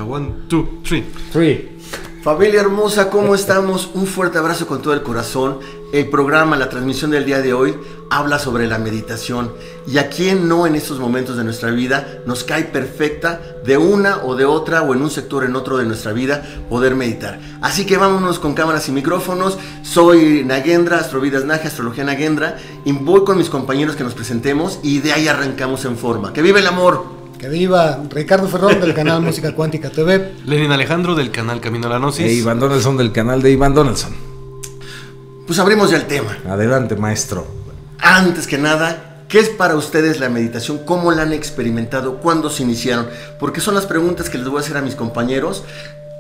1, 2, 3. Familia hermosa, ¿cómo estamos? Un fuerte abrazo con todo el corazón. El programa, la transmisión del día de hoy habla sobre la meditación. Y a quién no en estos momentos de nuestra vida nos cae perfecta de una o de otra o en un sector o en otro de nuestra vida poder meditar. Así que vámonos con cámaras y micrófonos. Soy Nagendra, Astrovidas Naja, Astrología Nagendra. Y voy con mis compañeros que nos presentemos y de ahí arrancamos en forma. ¡Que vive el amor! Que viva Ricardo Ferrón del canal Música Cuántica TV. Lenin Alejandro del canal Camino a la Gnosis. E Iván Donaldson del canal de Iván Donaldson. Pues abrimos ya el tema. Adelante, maestro. Antes que nada, ¿qué es para ustedes la meditación? ¿Cómo la han experimentado? ¿Cuándo se iniciaron? Porque son las preguntas que les voy a hacer a mis compañeros.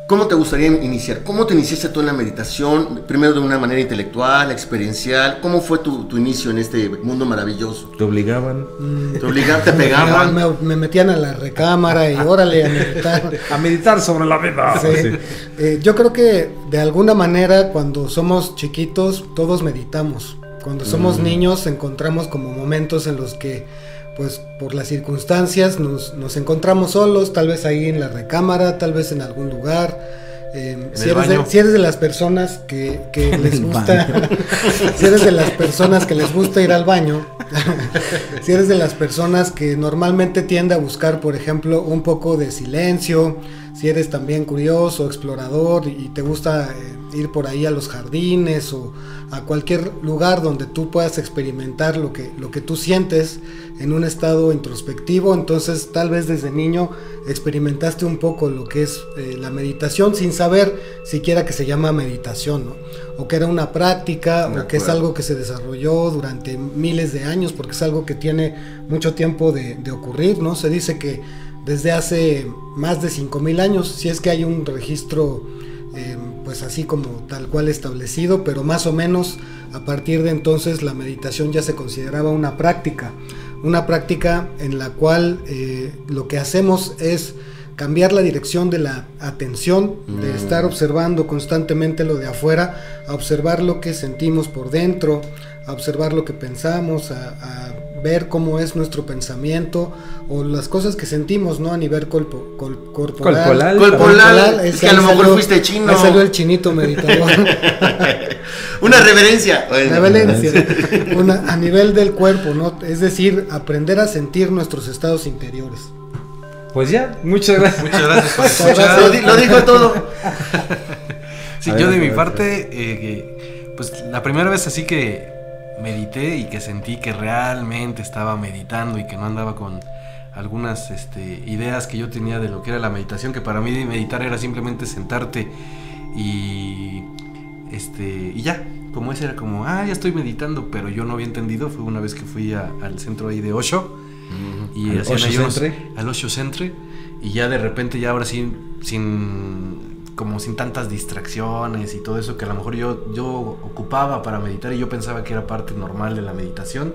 ¿Cómo te gustaría iniciar? ¿Cómo te iniciaste tú en la meditación? Primero de una manera intelectual, experiencial. ¿Cómo fue tu inicio en este mundo maravilloso? ¿Te obligaban? ¿Te obligaban? ¿Te pegaban? Me metían a la recámara y órale a meditar. A meditar sobre la vida. Sí. Sí. Yo creo que de alguna manera cuando somos chiquitos todos meditamos. Cuando somos niños encontramos como momentos en los que pues por las circunstancias nos encontramos solos, tal vez ahí en la recámara, tal vez en algún lugar. Si eres de las personas que les gusta si eres de las personas que les gusta ir al baño, si eres de las personas que normalmente tiende a buscar, por ejemplo, un poco de silencio, si eres también curioso, explorador y te gusta ir por ahí a los jardines o a cualquier lugar donde tú puedas experimentar lo que tú sientes en un estado introspectivo, entonces tal vez desde niño experimentaste un poco lo que es la meditación sin saber siquiera que se llama meditación, ¿no? O que era una práctica, o que es algo que se desarrolló durante miles de años, porque es algo que tiene mucho tiempo de ocurrir, ¿no? Se dice que desde hace más de 5,000 años, si es que hay un registro pues así como tal cual establecido, pero más o menos a partir de entonces la meditación ya se consideraba una práctica en la cual lo que hacemos es cambiar la dirección de la atención, de estar observando constantemente lo de afuera, a observar lo que sentimos por dentro, a observar lo que pensamos, a ver cómo es nuestro pensamiento o las cosas que sentimos, ¿no? A nivel corporal. Es que a lo mejor fuiste chino. Ahí salió el chinito meditador. Una reverencia. A nivel del cuerpo, ¿no? Es decir, aprender a sentir nuestros estados interiores. Pues ya, muchas gracias. Muchas gracias. Lo dijo todo. Sí, yo de mi parte, pues la primera vez así que medité y que sentí que realmente estaba meditando y que no andaba con algunas ideas que yo tenía de lo que era la meditación, que para mí meditar era simplemente sentarte y ya, como ese era como, ya estoy meditando, pero yo no había entendido. Fue una vez que fui al centro ahí de Osho y hacían ahí al Osho Centre, y ya de repente ya ahora sí sin tantas distracciones y todo eso que a lo mejor yo ocupaba para meditar y yo pensaba que era parte normal de la meditación,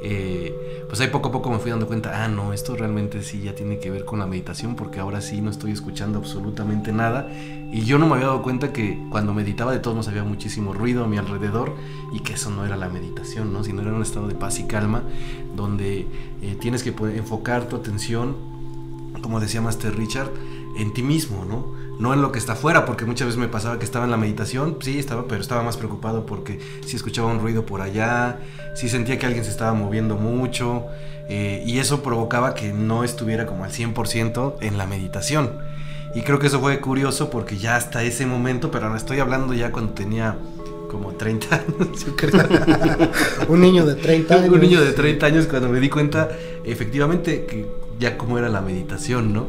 pues ahí poco a poco me fui dando cuenta, no, esto realmente sí ya tiene que ver con la meditación, porque ahora sí no estoy escuchando absolutamente nada, y yo no me había dado cuenta que cuando meditaba de todos modos había muchísimo ruido a mi alrededor y que eso no era la meditación, ¿no? Sino era un estado de paz y calma donde tienes que poder enfocar tu atención, como decía Master Richard, en ti mismo, no en lo que está afuera, porque muchas veces me pasaba que estaba en la meditación, sí estaba, pero estaba más preocupado porque si escuchaba un ruido por allá, si sentía que alguien se estaba moviendo mucho, y eso provocaba que no estuviera como al 100% en la meditación. Y creo que eso fue curioso porque ya hasta ese momento, pero ahora estoy hablando ya cuando tenía como 30 años, yo creo. Un niño de 30 años. Un niño de 30 años cuando me di cuenta efectivamente que ya cómo era la meditación, ¿no?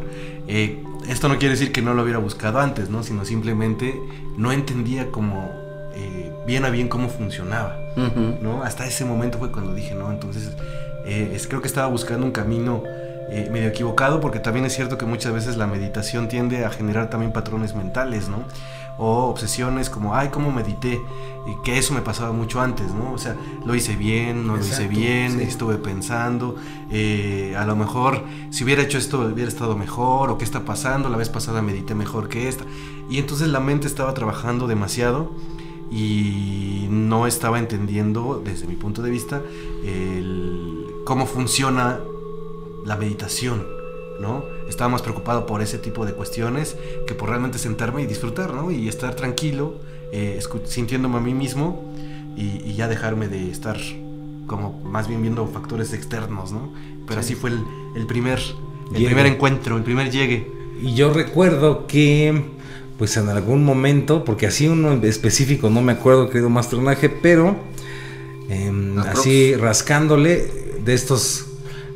Esto no quiere decir que no lo hubiera buscado antes, ¿no? Sino simplemente no entendía como bien a bien cómo funcionaba, ¿no? Hasta ese momento fue cuando dije, no, entonces creo que estaba buscando un camino medio equivocado, porque también es cierto que muchas veces la meditación tiende a generar también patrones mentales, ¿no? O obsesiones como, cómo medité, que eso me pasaba mucho antes, ¿no? O sea, lo hice bien, no lo hice bien, sí. Estuve pensando, a lo mejor si hubiera hecho esto hubiera estado mejor, o qué está pasando, la vez pasada medité mejor que esta, y entonces la mente estaba trabajando demasiado y no estaba entendiendo desde mi punto de vista cómo funciona la meditación, ¿no? Estaba más preocupado por ese tipo de cuestiones que por realmente sentarme y disfrutar, ¿no? Y estar tranquilo, sintiéndome a mí mismo y ya dejarme de estar como más bien viendo factores externos, ¿no? Pero así fue el primer encuentro, el primer llegue. Y yo recuerdo que, pues en algún momento, porque así uno en específico no me acuerdo, querido Mastronaje, pero así rascándole de estos,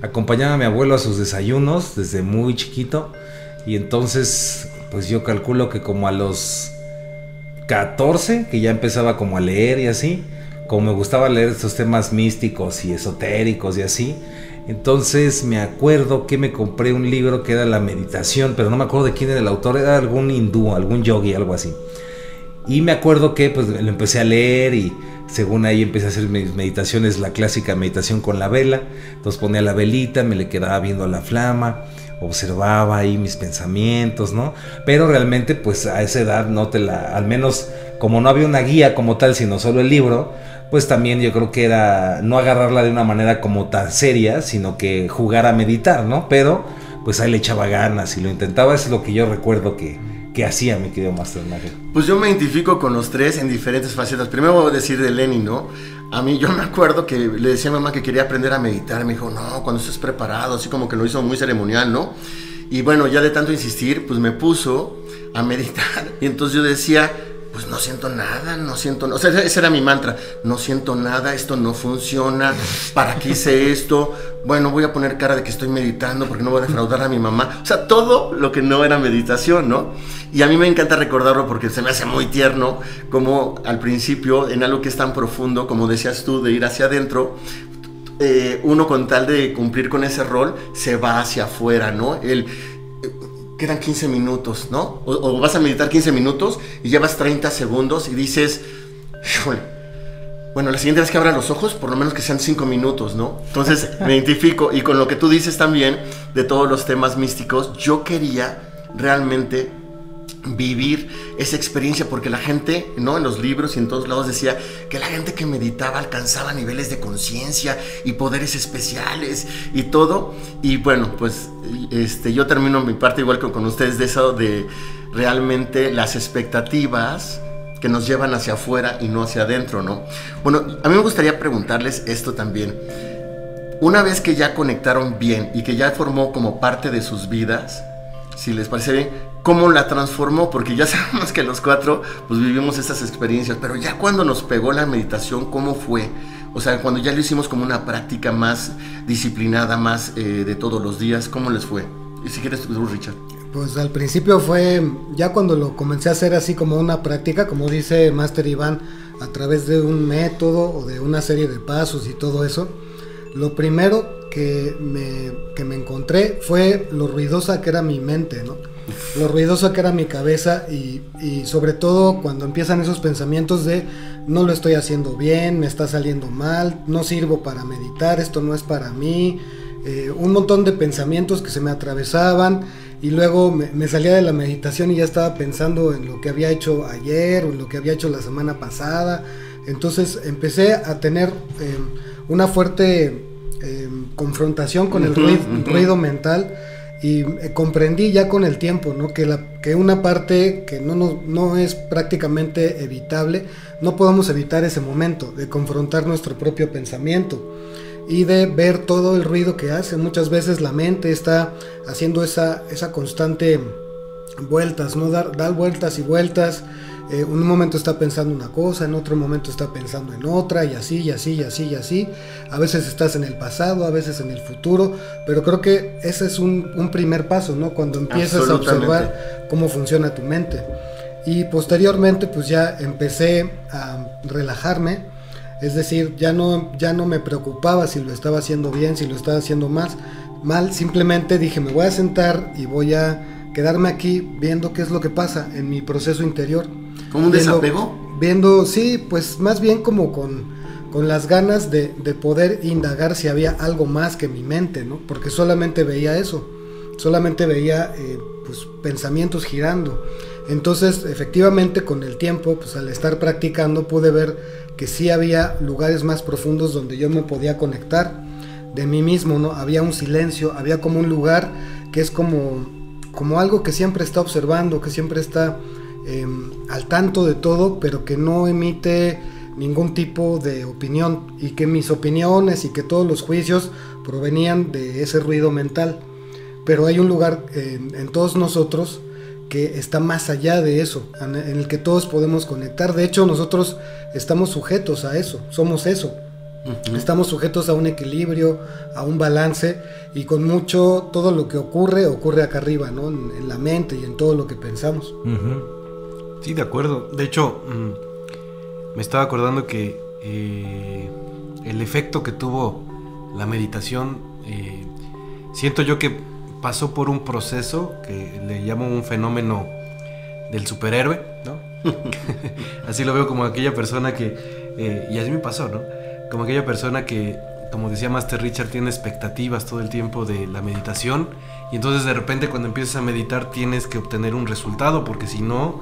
acompañaba a mi abuelo a sus desayunos desde muy chiquito, y entonces pues yo calculo que como a los 14, que ya empezaba como a leer y así, como me gustaba leer estos temas místicos y esotéricos y así, entonces me acuerdo que me compré un libro que era La Meditación, pero no me acuerdo de quién era el autor, era algún hindú, algún yogi, algo así. Y me acuerdo que pues lo empecé a leer y según ahí empecé a hacer mis meditaciones, la clásica meditación con la vela. Entonces ponía la velita, me le quedaba viendo a la flama, observaba ahí mis pensamientos, ¿no? Pero realmente pues a esa edad al menos como no había una guía como tal, sino solo el libro, pues también yo creo que era no agarrarla de una manera como tan seria, sino que jugar a meditar, ¿no? Pero pues ahí le echaba ganas y lo intentaba, es lo que yo recuerdo que hacía, mi querido Mastronaje. Pues yo me identifico con los tres en diferentes facetas. Primero voy a decir de Lenny, ¿no? A mí yo me acuerdo que le decía a mamá que quería aprender a meditar. Me dijo, no, cuando estés preparado, así como que lo hizo muy ceremonial, ¿no? Y bueno, ya de tanto insistir, pues me puso a meditar. Y entonces yo decía, pues no siento nada, o sea, ese era mi mantra, no siento nada, esto no funciona, ¿para qué hice esto? Bueno, voy a poner cara de que estoy meditando porque no voy a defraudar a mi mamá, o sea, todo lo que no era meditación, ¿no? Y a mí me encanta recordarlo porque se me hace muy tierno, como al principio, en algo que es tan profundo, como decías tú, de ir hacia adentro, uno con tal de cumplir con ese rol, se va hacia afuera, ¿no? Quedan 15 minutos, ¿no? O vas a meditar 15 minutos y llevas 30 segundos y dices, híjole, bueno, la siguiente vez que abra los ojos, por lo menos que sean 5 minutos, ¿no? Entonces me identifico, y con lo que tú dices también de todos los temas místicos, yo quería realmente vivir esa experiencia, porque la gente, ¿no? En los libros y en todos lados decía que la gente que meditaba alcanzaba niveles de conciencia y poderes especiales y todo. Y bueno, pues yo termino mi parte igual que con ustedes, de eso de realmente las expectativas que nos llevan hacia afuera y no hacia adentro, ¿no? Bueno, a mí me gustaría preguntarles esto también. Una vez que ya conectaron bien y que ya formó como parte de sus vidas, si les parece bien, ¿cómo la transformó? Porque ya sabemos que los cuatro pues vivimos estas experiencias, pero ya cuando nos pegó la meditación, ¿cómo fue? O sea, cuando ya lo hicimos como una práctica más disciplinada, más de todos los días, ¿cómo les fue? Y si quieres tú, Richard. Pues al principio fue, ya cuando lo comencé a hacer así como una práctica, como dice Master Iván, a través de un método o de una serie de pasos y todo eso, lo primero que me encontré fue lo ruidosa que era mi mente, ¿no? Lo ruidosa que era mi cabeza y sobre todo cuando empiezan esos pensamientos de no lo estoy haciendo bien, me está saliendo mal, no sirvo para meditar, esto no es para mí, un montón de pensamientos que se me atravesaban, y luego me salía de la meditación y ya estaba pensando en lo que había hecho ayer o en lo que había hecho la semana pasada. Entonces empecé a tener una fuerte confrontación con el ruido mental, y comprendí ya con el tiempo, ¿no? que una parte que no es prácticamente evitable, no podemos evitar ese momento de confrontar nuestro propio pensamiento y de ver todo el ruido que hace. Muchas veces la mente está haciendo esa constante vueltas, ¿no? Dar vueltas y vueltas. Un momento está pensando una cosa, en otro momento está pensando en otra, y así, y así, y así, y así. A veces estás en el pasado, a veces en el futuro, pero creo que ese es un primer paso, ¿no? Cuando empiezas a observar cómo funciona tu mente. Y posteriormente, pues ya empecé a relajarme, es decir, ya no me preocupaba si lo estaba haciendo bien, si lo estaba haciendo mal, simplemente dije, me voy a sentar y voy a quedarme aquí viendo qué es lo que pasa en mi proceso interior. ¿Como un desapego? Viendo, sí, pues más bien como con las ganas de poder indagar si había algo más que mi mente, ¿no? Porque solamente veía eso, solamente veía pues pensamientos girando. Entonces, efectivamente, con el tiempo, pues al estar practicando, pude ver que sí había lugares más profundos donde yo me podía conectar de mí mismo, ¿no? Había un silencio, había como un lugar que es como algo que siempre está observando, que siempre está al tanto de todo, pero que no emite ningún tipo de opinión, y que mis opiniones y que todos los juicios provenían de ese ruido mental. Pero hay un lugar en todos nosotros que está más allá de eso, en el que todos podemos conectar. De hecho, nosotros estamos sujetos a eso, somos eso. Uh-huh. Estamos sujetos a un equilibrio, a un balance, y con mucho, todo lo que ocurre acá arriba, ¿no? En la mente y en todo lo que pensamos. Uh-huh. Sí, de acuerdo. De hecho, me estaba acordando que el efecto que tuvo la meditación, siento yo que pasó por un proceso que le llamo un fenómeno del superhéroe, ¿no? Así lo veo, como aquella persona que, y así me pasó, ¿no? Como aquella persona que, como decía Master Richard, tiene expectativas todo el tiempo de la meditación, y entonces de repente cuando empiezas a meditar tienes que obtener un resultado, porque si no,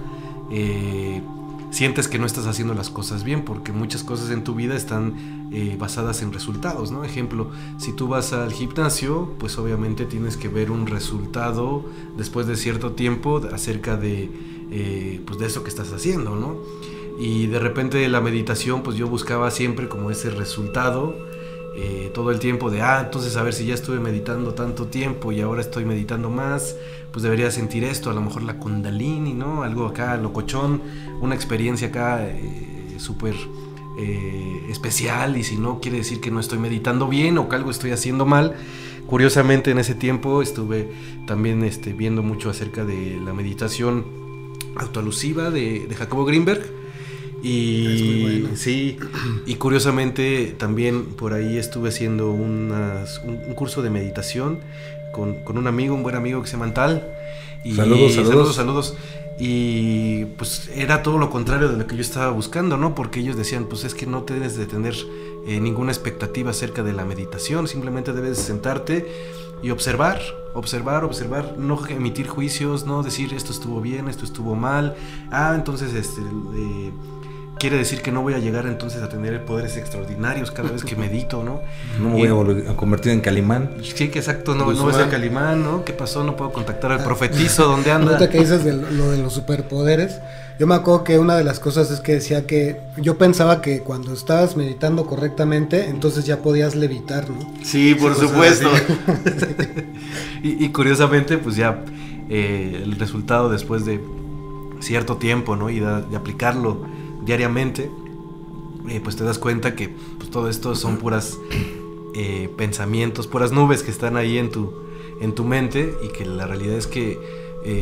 sientes que no estás haciendo las cosas bien, porque muchas cosas en tu vida están basadas en resultados, ¿no? Ejemplo, si tú vas al gimnasio, pues obviamente tienes que ver un resultado después de cierto tiempo acerca de, pues de eso que estás haciendo, ¿no? Y de repente la meditación, pues yo buscaba siempre como ese resultado, todo el tiempo de, entonces a ver, si ya estuve meditando tanto tiempo y ahora estoy meditando más, pues debería sentir esto, a lo mejor la Kundalini, ¿no? Algo acá locochón, una experiencia acá súper especial, y si no, quiere decir que no estoy meditando bien o que algo estoy haciendo mal. Curiosamente, en ese tiempo estuve también viendo mucho acerca de la meditación autoalusiva de Jacobo Greenberg. Y bueno. Sí, y curiosamente también por ahí estuve haciendo un curso de meditación con un amigo, un buen amigo que se llama Antal. Y saludos. Y pues era todo lo contrario de lo que yo estaba buscando, ¿no? Porque ellos decían, pues es que no debes de tener ninguna expectativa acerca de la meditación, simplemente debes sentarte y observar, no emitir juicios, no decir esto estuvo bien, esto estuvo mal, entonces quiere decir que no voy a llegar entonces a tener poderes extraordinarios cada vez que medito, ¿no? No me voy a convertir en Calimán. Sí, que exacto, no voy a ser Calimán, ¿no? ¿Qué pasó? No puedo contactar al profetizo, ¿dónde anda? Ahorita que dices lo de los superpoderes, yo me acuerdo que una de las cosas es que decía que yo pensaba que cuando estabas meditando correctamente, entonces ya podías levitar, ¿no? Sí, por supuesto. y curiosamente, pues ya el resultado después de cierto tiempo, ¿no? Y de aplicarlo diariamente, pues te das cuenta que pues, todo esto son puras pensamientos, puras nubes que están ahí en tu mente, y que la realidad es que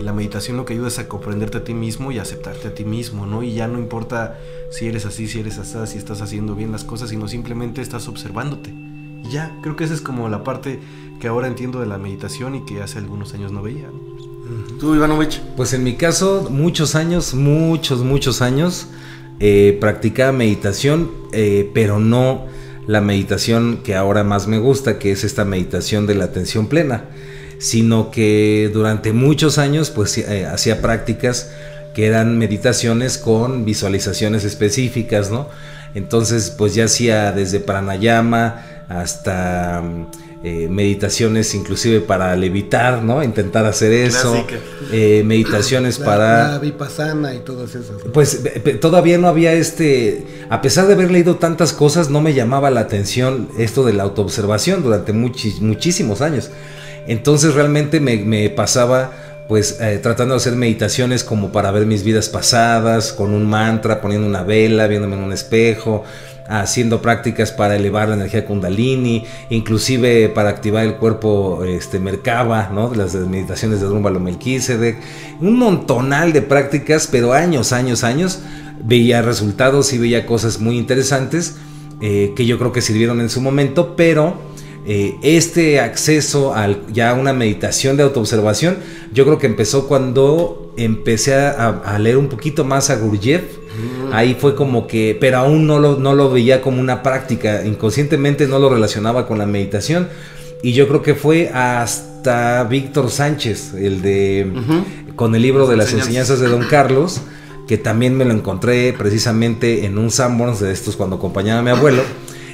la meditación lo que ayuda es a comprenderte a ti mismo y a aceptarte a ti mismo, ¿no? Y ya no importa si eres así, si eres así, si estás haciendo bien las cosas, sino simplemente estás observándote. Y ya, creo que esa es como la parte que ahora entiendo de la meditación y que hace algunos años no veía, ¿no? ¿Tú, Ivanovich? Pues en mi caso, muchos años practicaba meditación, pero no la meditación que ahora más me gusta, que es esta meditación de la atención plena, sino que durante muchos años pues hacía prácticas que eran meditaciones con visualizaciones específicas, ¿no? Entonces pues ya hacía desde pranayama hasta meditaciones inclusive para levitar, ¿no? Intentar hacer eso. Meditaciones para... La vipassana y todas esas, ¿no? Pues todavía no había a pesar de haber leído tantas cosas, no me llamaba la atención esto de la autoobservación durante muchísimos años. Entonces realmente me pasaba pues tratando de hacer meditaciones como para ver mis vidas pasadas, con un mantra, poniendo una vela, viéndome en un espejo, haciendo prácticas para elevar la energía Kundalini, inclusive para activar el cuerpo Merkaba, ¿no? Las meditaciones de Drúmbalo Melquisedec, un montonal de prácticas, pero años, veía resultados y veía cosas muy interesantes que yo creo que sirvieron en su momento, pero este acceso ya a una meditación de autoobservación, yo creo que empezó cuando empecé a leer un poquito más a Gurdjieff. Ahí fue como que, pero aún no lo veía como una práctica, inconscientemente no lo relacionaba con la meditación, y yo creo que fue hasta Víctor Sánchez, con el libro de las enseñanzas de Don Carlos, que también me lo encontré precisamente en un Sanborns de estos cuando acompañaba a mi abuelo,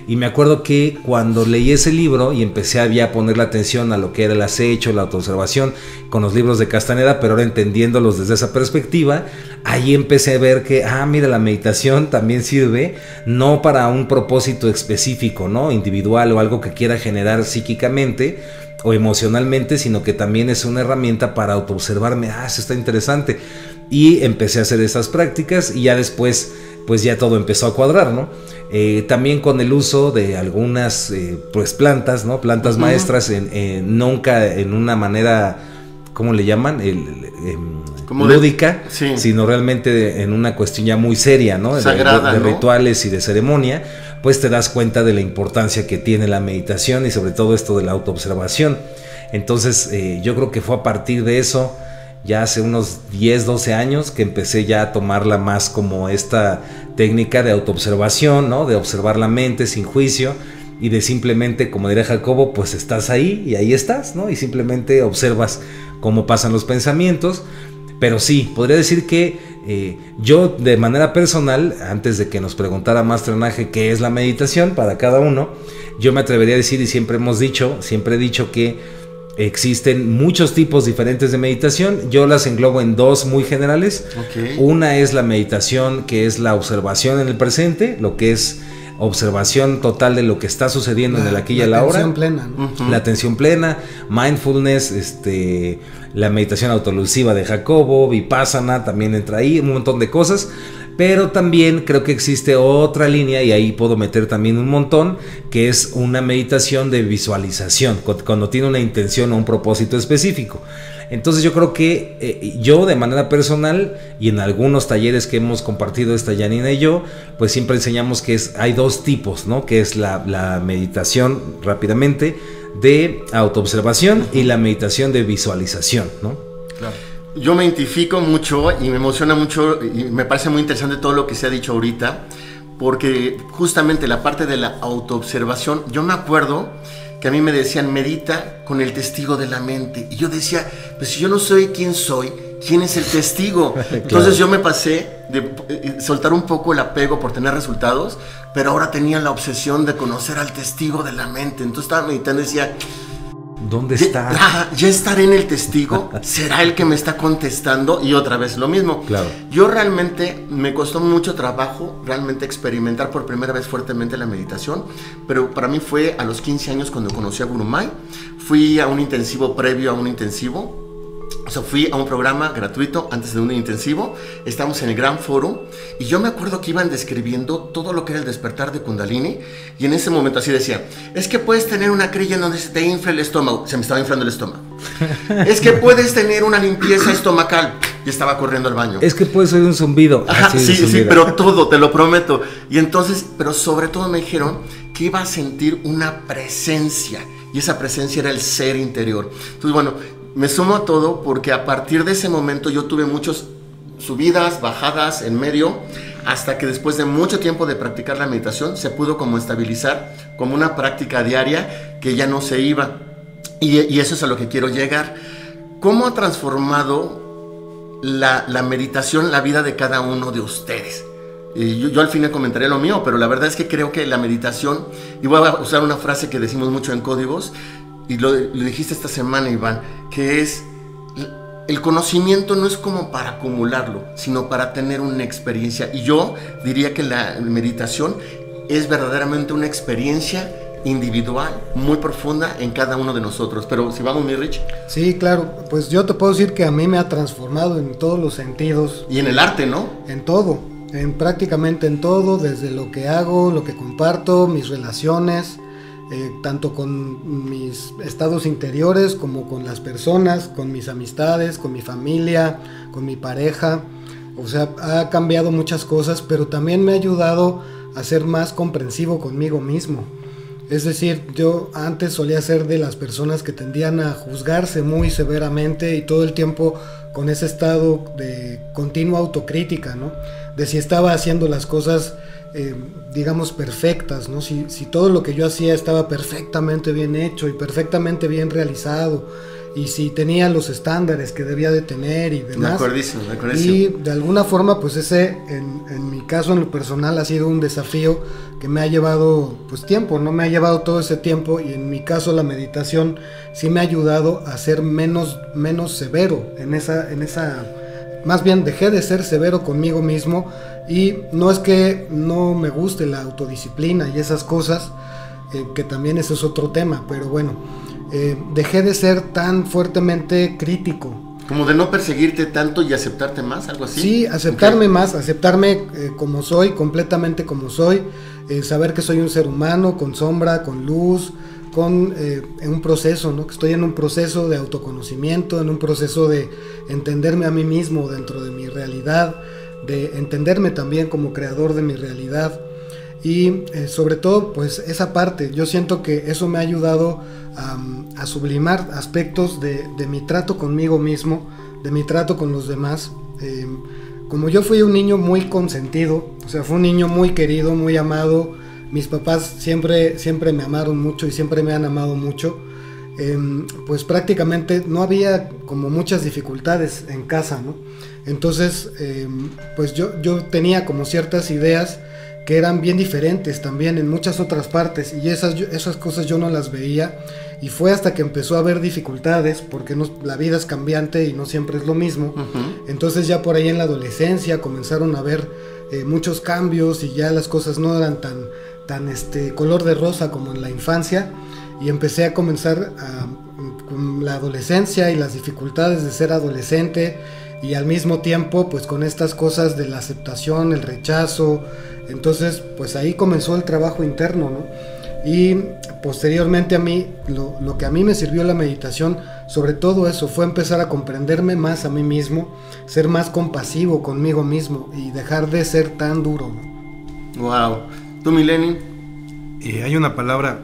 Y me acuerdo que cuando leí ese libro y empecé a poner la atención a lo que era el acecho, la autoobservación, con los libros de Castaneda, pero ahora entendiéndolos desde esa perspectiva, ahí empecé a ver que, mira, la meditación también sirve no para un propósito específico, ¿no? Individual o algo que quiera generar psíquicamente o emocionalmente, sino que también es una herramienta para autoobservarme. Eso está interesante. Y empecé a hacer esas prácticas y ya después, pues ya todo empezó a cuadrar, ¿no? También con el uso de algunas pues plantas, ¿no? Plantas maestras, nunca en una manera, ¿cómo le llaman? Lúdica, sí, sino realmente en una cuestión ya muy seria, ¿no? Sagrada, de rituales y de ceremonia, pues te das cuenta de la importancia que tiene la meditación y sobre todo esto de la autoobservación. Entonces yo creo que fue a partir de eso, ya hace unos 10, 12 años, que empecé ya a tomarla más como esta técnica de autoobservación, ¿no? De observar la mente sin juicio y de simplemente, como diría Jacobo, pues estás ahí y ahí estás, ¿no? Y simplemente observas cómo pasan los pensamientos. Pero sí, podría decir que yo de manera personal, antes de que nos preguntara Master Naje qué es la meditación para cada uno, yo me atrevería a decir, y siempre he dicho que existen muchos tipos diferentes de meditación. Yo las englobo en dos muy generales. Okay. Una es la meditación, que es la observación en el presente, lo que es observación total de lo que está sucediendo en el aquí y el ahora. La atención plena, ¿no? La atención plena, mindfulness, la meditación autoelusiva de Jacobo, Vipassana también entra ahí, un montón de cosas. Pero también creo que existe otra línea, y ahí puedo meter también un montón, que es una meditación de visualización, cuando tiene una intención o un propósito específico. Entonces yo creo que yo de manera personal, y en algunos talleres que hemos compartido Janina y yo, pues siempre enseñamos que hay dos tipos, ¿no? Que es la meditación, rápidamente, de autoobservación y la meditación de visualización, ¿no? Claro. Yo me identifico mucho y me emociona mucho y me parece muy interesante todo lo que se ha dicho ahorita, porque justamente la parte de la autoobservación, yo me acuerdo que a mí me decían, medita con el testigo de la mente, y yo decía, pues si yo no soy quién soy, ¿quién es el testigo? Claro. Entonces yo me pasé de soltar un poco el apego por tener resultados, pero ahora tenía la obsesión de conocer al testigo de la mente. Entonces estaba meditando y decía, ¿dónde está? Ya estaré en el testigo, será el que me está contestando, y otra vez lo mismo. Claro. Yo realmente me costó mucho trabajo realmente experimentar por primera vez fuertemente la meditación, pero para mí fue a los 15 años cuando conocí a Gurumay. Fui a un intensivo previo a un intensivo. O sea, fui a un programa gratuito antes de un intensivo. Estábamos en el Gran Foro y yo me acuerdo que iban describiendo todo lo que era el despertar de Kundalini, y en ese momento así decía, es que puedes tener una crilla en donde se te infla el estómago. Se me estaba inflando el estómago. Es que puedes tener una limpieza estomacal. Y estaba corriendo al baño. Es que puedes oír un zumbido. Ajá, sí, pero todo, te lo prometo. Y entonces, pero sobre todo me dijeron que iba a sentir una presencia, y esa presencia era el ser interior. Entonces, bueno, me sumo a todo porque a partir de ese momento yo tuve muchas subidas, bajadas en medio, hasta que después de mucho tiempo de practicar la meditación se pudo como estabilizar como una práctica diaria que ya no se iba. Y eso es a lo que quiero llegar. ¿Cómo ha transformado la meditación la vida de cada uno de ustedes? Yo al final comentaré lo mío, pero la verdad es que creo que la meditación, y voy a usar una frase que decimos mucho en códigos, y lo dijiste esta semana, Iván, que es, el conocimiento no es como para acumularlo, sino para tener una experiencia. Y yo diría que la meditación es verdaderamente una experiencia individual, muy profunda en cada uno de nosotros. Pero si vamos, mi Rich. Sí, claro, pues yo te puedo decir que a mí me ha transformado en todos los sentidos. Y en el arte, ¿no? En todo, prácticamente en todo, desde lo que hago, lo que comparto, mis relaciones, tanto con mis estados interiores como con las personas, con mis amistades, con mi familia, con mi pareja. O sea, ha cambiado muchas cosas, pero también me ha ayudado a ser más comprensivo conmigo mismo. Es decir, yo antes solía ser de las personas que tendían a juzgarse muy severamente y todo el tiempo con ese estado de continua autocrítica, ¿no? De si estaba haciendo las cosas, digamos, perfectas, ¿no? Si todo lo que yo hacía estaba perfectamente bien hecho y perfectamente bien realizado, y si tenía los estándares que debía de tener y demás. De acuerdísimo. Y de alguna forma, pues ese, en mi caso, en lo personal, ha sido un desafío que me ha llevado, pues, tiempo, ¿no? Me ha llevado todo ese tiempo, y en mi caso la meditación sí me ha ayudado a ser menos severo en esa, más bien dejé de ser severo conmigo mismo, y no es que no me guste la autodisciplina y esas cosas, que también ese es otro tema, pero bueno, dejé de ser tan fuertemente crítico. Como de no perseguirte tanto y aceptarte más, algo así. Sí, aceptarme más, aceptarme como soy, completamente como soy, saber que soy un ser humano, con sombra, con luz, en un proceso, ¿no? Que estoy en un proceso de autoconocimiento, en un proceso de entenderme a mí mismo dentro de mi realidad, de entenderme también como creador de mi realidad. Y sobre todo, pues esa parte, yo siento que eso me ha ayudado a sublimar aspectos de mi trato conmigo mismo, de mi trato con los demás. Como yo fui un niño muy consentido, o sea, fue un niño muy querido, muy amado, mis papás siempre me amaron mucho y siempre me han amado mucho, pues prácticamente no había como muchas dificultades en casa, ¿no? Entonces, pues yo tenía como ciertas ideas que eran bien diferentes también en muchas otras partes, y esas cosas yo no las veía, y fue hasta que empezó a haber dificultades, porque la vida es cambiante y no siempre es lo mismo. Entonces ya por ahí en la adolescencia comenzaron a haber muchos cambios, y ya las cosas no eran tan color de rosa como en la infancia, y empecé a comenzar con la adolescencia y las dificultades de ser adolescente, y al mismo tiempo pues con estas cosas de la aceptación, el rechazo. Entonces pues ahí comenzó el trabajo interno, ¿no? Y posteriormente a mí, lo que a mí me sirvió la meditación, sobre todo eso, fue empezar a comprenderme más a mí mismo, ser más compasivo conmigo mismo y dejar de ser tan duro, ¿no? Wow. ¿Tú, mi Lenin? Hay una palabra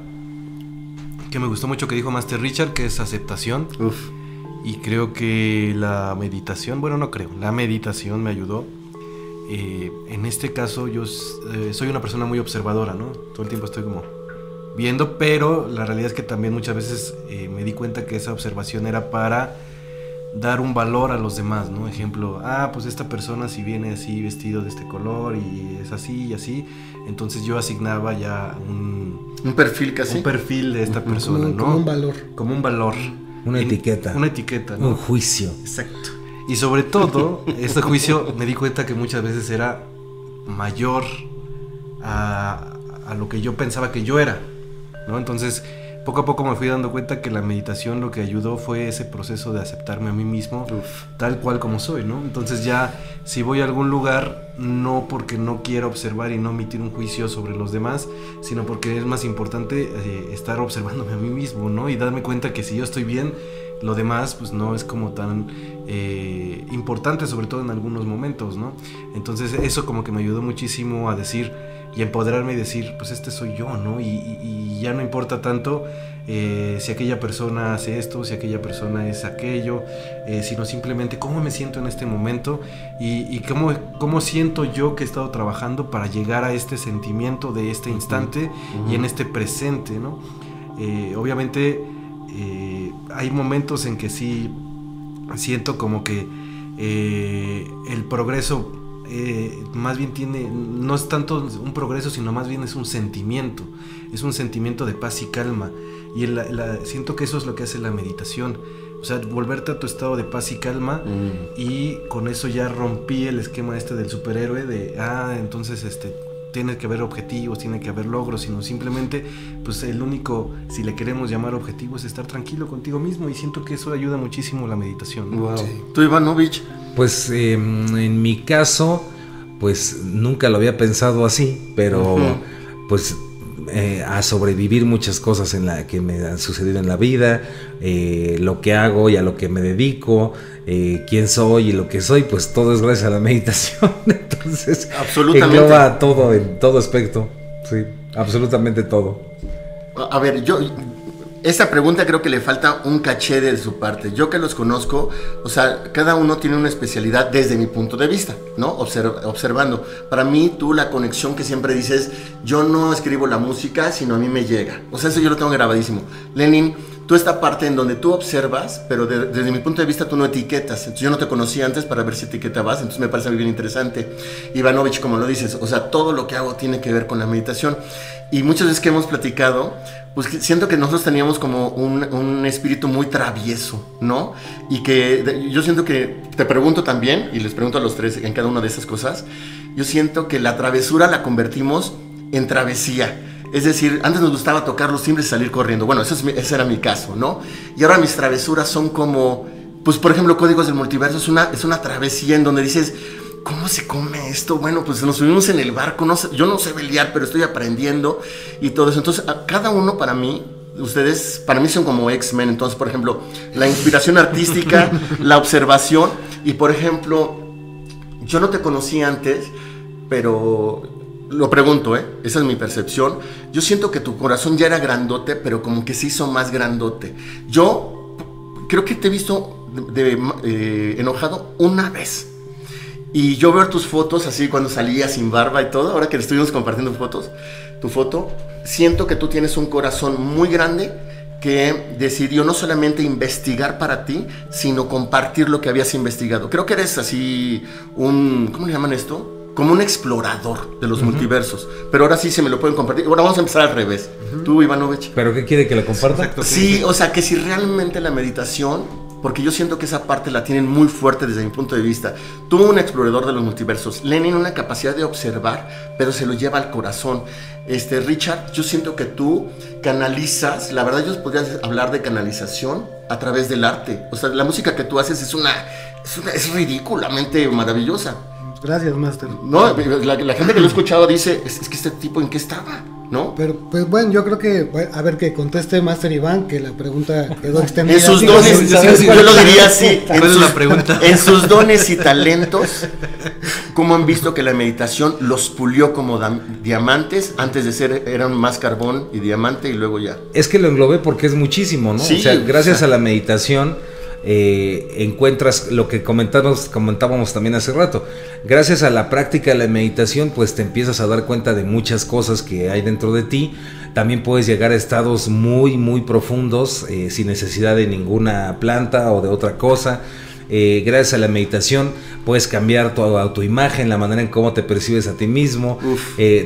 que me gustó mucho que dijo Master Richard, que es aceptación. Uf. Y creo que la meditación, la meditación me ayudó. En este caso yo soy una persona muy observadora, ¿no? Todo el tiempo estoy como viendo, pero la realidad es que también muchas veces me di cuenta que esa observación era para dar un valor a los demás, ¿no? Ejemplo, pues esta persona si viene así vestido de este color y es así y así, entonces yo asignaba ya un perfil casi. Un perfil de esta persona, ¿no? Como un valor. Como un valor. Una etiqueta. Una etiqueta, ¿no? Un juicio. Exacto. Y sobre todo, este juicio me di cuenta que muchas veces era mayor a lo que yo pensaba que yo era, ¿no? Entonces, poco a poco me fui dando cuenta que la meditación lo que ayudó fue ese proceso de aceptarme a mí mismo, tal cual como soy, ¿no? Entonces ya, si voy a algún lugar, no porque no quiera observar y no emitir un juicio sobre los demás, sino porque es más importante estar observándome a mí mismo, ¿no? Y darme cuenta que si yo estoy bien, lo demás pues no es como tan importante, sobre todo en algunos momentos, ¿no? Entonces eso como que me ayudó muchísimo a decir y empoderarme y decir, pues este soy yo, ¿no? Y ya no importa tanto si aquella persona hace esto, si aquella persona es aquello, sino simplemente cómo me siento en este momento y cómo siento yo que he estado trabajando para llegar a este sentimiento de este instante y en este presente, ¿no? Obviamente hay momentos en que sí siento como que el progreso más bien no es tanto un progreso, sino más bien es un sentimiento de paz y calma, y siento que eso es lo que hace la meditación, o sea, volverte a tu estado de paz y calma, y con eso ya rompí el esquema del superhéroe de, entonces tiene que haber objetivos, tiene que haber logros, sino simplemente, pues el único, si le queremos llamar objetivo, es estar tranquilo contigo mismo, y siento que eso ayuda muchísimo la meditación, ¿no? Wow. Sí. ¿Tú, Ivanovich? Pues en mi caso, pues nunca lo había pensado así, pero pues a sobrevivir muchas cosas que me han sucedido en la vida, lo que hago y a lo que me dedico, quién soy y lo que soy, pues todo es gracias a la meditación. Entonces engloba todo en todo aspecto, sí, absolutamente todo. A ver, esta pregunta creo que le falta un caché de su parte. Yo que los conozco, o sea, cada uno tiene una especialidad desde mi punto de vista, ¿no? Observando. Para mí, tú la conexión que siempre dices, yo no escribo la música, sino a mí me llega. O sea, eso yo lo tengo grabadísimo. Lenin, tú esta parte en donde tú observas, pero desde mi punto de vista tú no etiquetas. Entonces yo no te conocía antes para ver si etiquetabas, entonces me parece muy bien interesante. Ivanovich, como lo dices, o sea, todo lo que hago tiene que ver con la meditación. Y muchas veces que hemos platicado, pues siento que nosotros teníamos como un espíritu muy travieso, ¿no? Y que yo siento que, te pregunto también, y les pregunto a los tres en cada una de esas cosas, yo siento que la travesura la convertimos en travesía. Es decir, antes nos gustaba tocar los timbres y salir corriendo. Bueno, ese era mi caso, ¿no? Y ahora mis travesuras son como, pues por ejemplo, Códigos del Multiverso es una travesía en donde dices, ¿cómo se come esto? Bueno, pues nos subimos en el barco, yo no sé velear, pero estoy aprendiendo y todo eso. Entonces, cada uno para mí, ustedes, para mí son como X-Men. Entonces, por ejemplo, la inspiración artística, la observación y, por ejemplo, yo no te conocí antes, pero... Lo pregunto, esa es mi percepción. Yo siento que tu corazón ya era grandote, pero como que se hizo más grandote. Yo creo que te he visto enojado una vez. Y yo veo tus fotos así cuando salías sin barba y todo. Ahora que estuvimos compartiendo tu foto, siento que tú tienes un corazón muy grande que decidió no solamente investigar para ti, sino compartir lo que habías investigado. Creo que eres así ¿cómo le llaman esto? Como un explorador de los multiversos. Pero ahora sí se me lo pueden compartir. Ahora vamos a empezar al revés. Tú, Ivanovich. ¿Pero qué quiere que lo comparta? Exacto, sí, o sea, que si realmente la meditación, porque yo siento que esa parte la tienen muy fuerte desde mi punto de vista. Tú, un explorador de los multiversos, Lenin, una capacidad de observar, pero se lo lleva al corazón. Richard, yo siento que tú canalizas, la verdad yo podría hablar de canalización a través del arte. O sea, la música que tú haces es ridículamente maravillosa. Gracias, Master. No, la gente que lo ha escuchado dice, es que este tipo, ¿en qué estaba? ¿No? Pero, pues bueno, yo creo que, a ver, que conteste Master Iván, que la pregunta quedó extendida. En sus dones, yo lo diría así. ¿Cuál es la pregunta? En sus dones y talentos, ¿cómo han visto que la meditación los pulió como diamantes? Antes de ser, eran más carbón y diamante y luego ya. Es que lo englobé porque es muchísimo, ¿no? Sí, o sea, gracias a la meditación encuentras lo que comentábamos también hace rato. Gracias a la práctica de la meditación, pues te empiezas a dar cuenta de muchas cosas que hay dentro de ti. También puedes llegar a estados muy, muy profundos sin necesidad de ninguna planta o de otra cosa. Gracias a la meditación puedes cambiar tu autoimagen, la manera en cómo te percibes a ti mismo.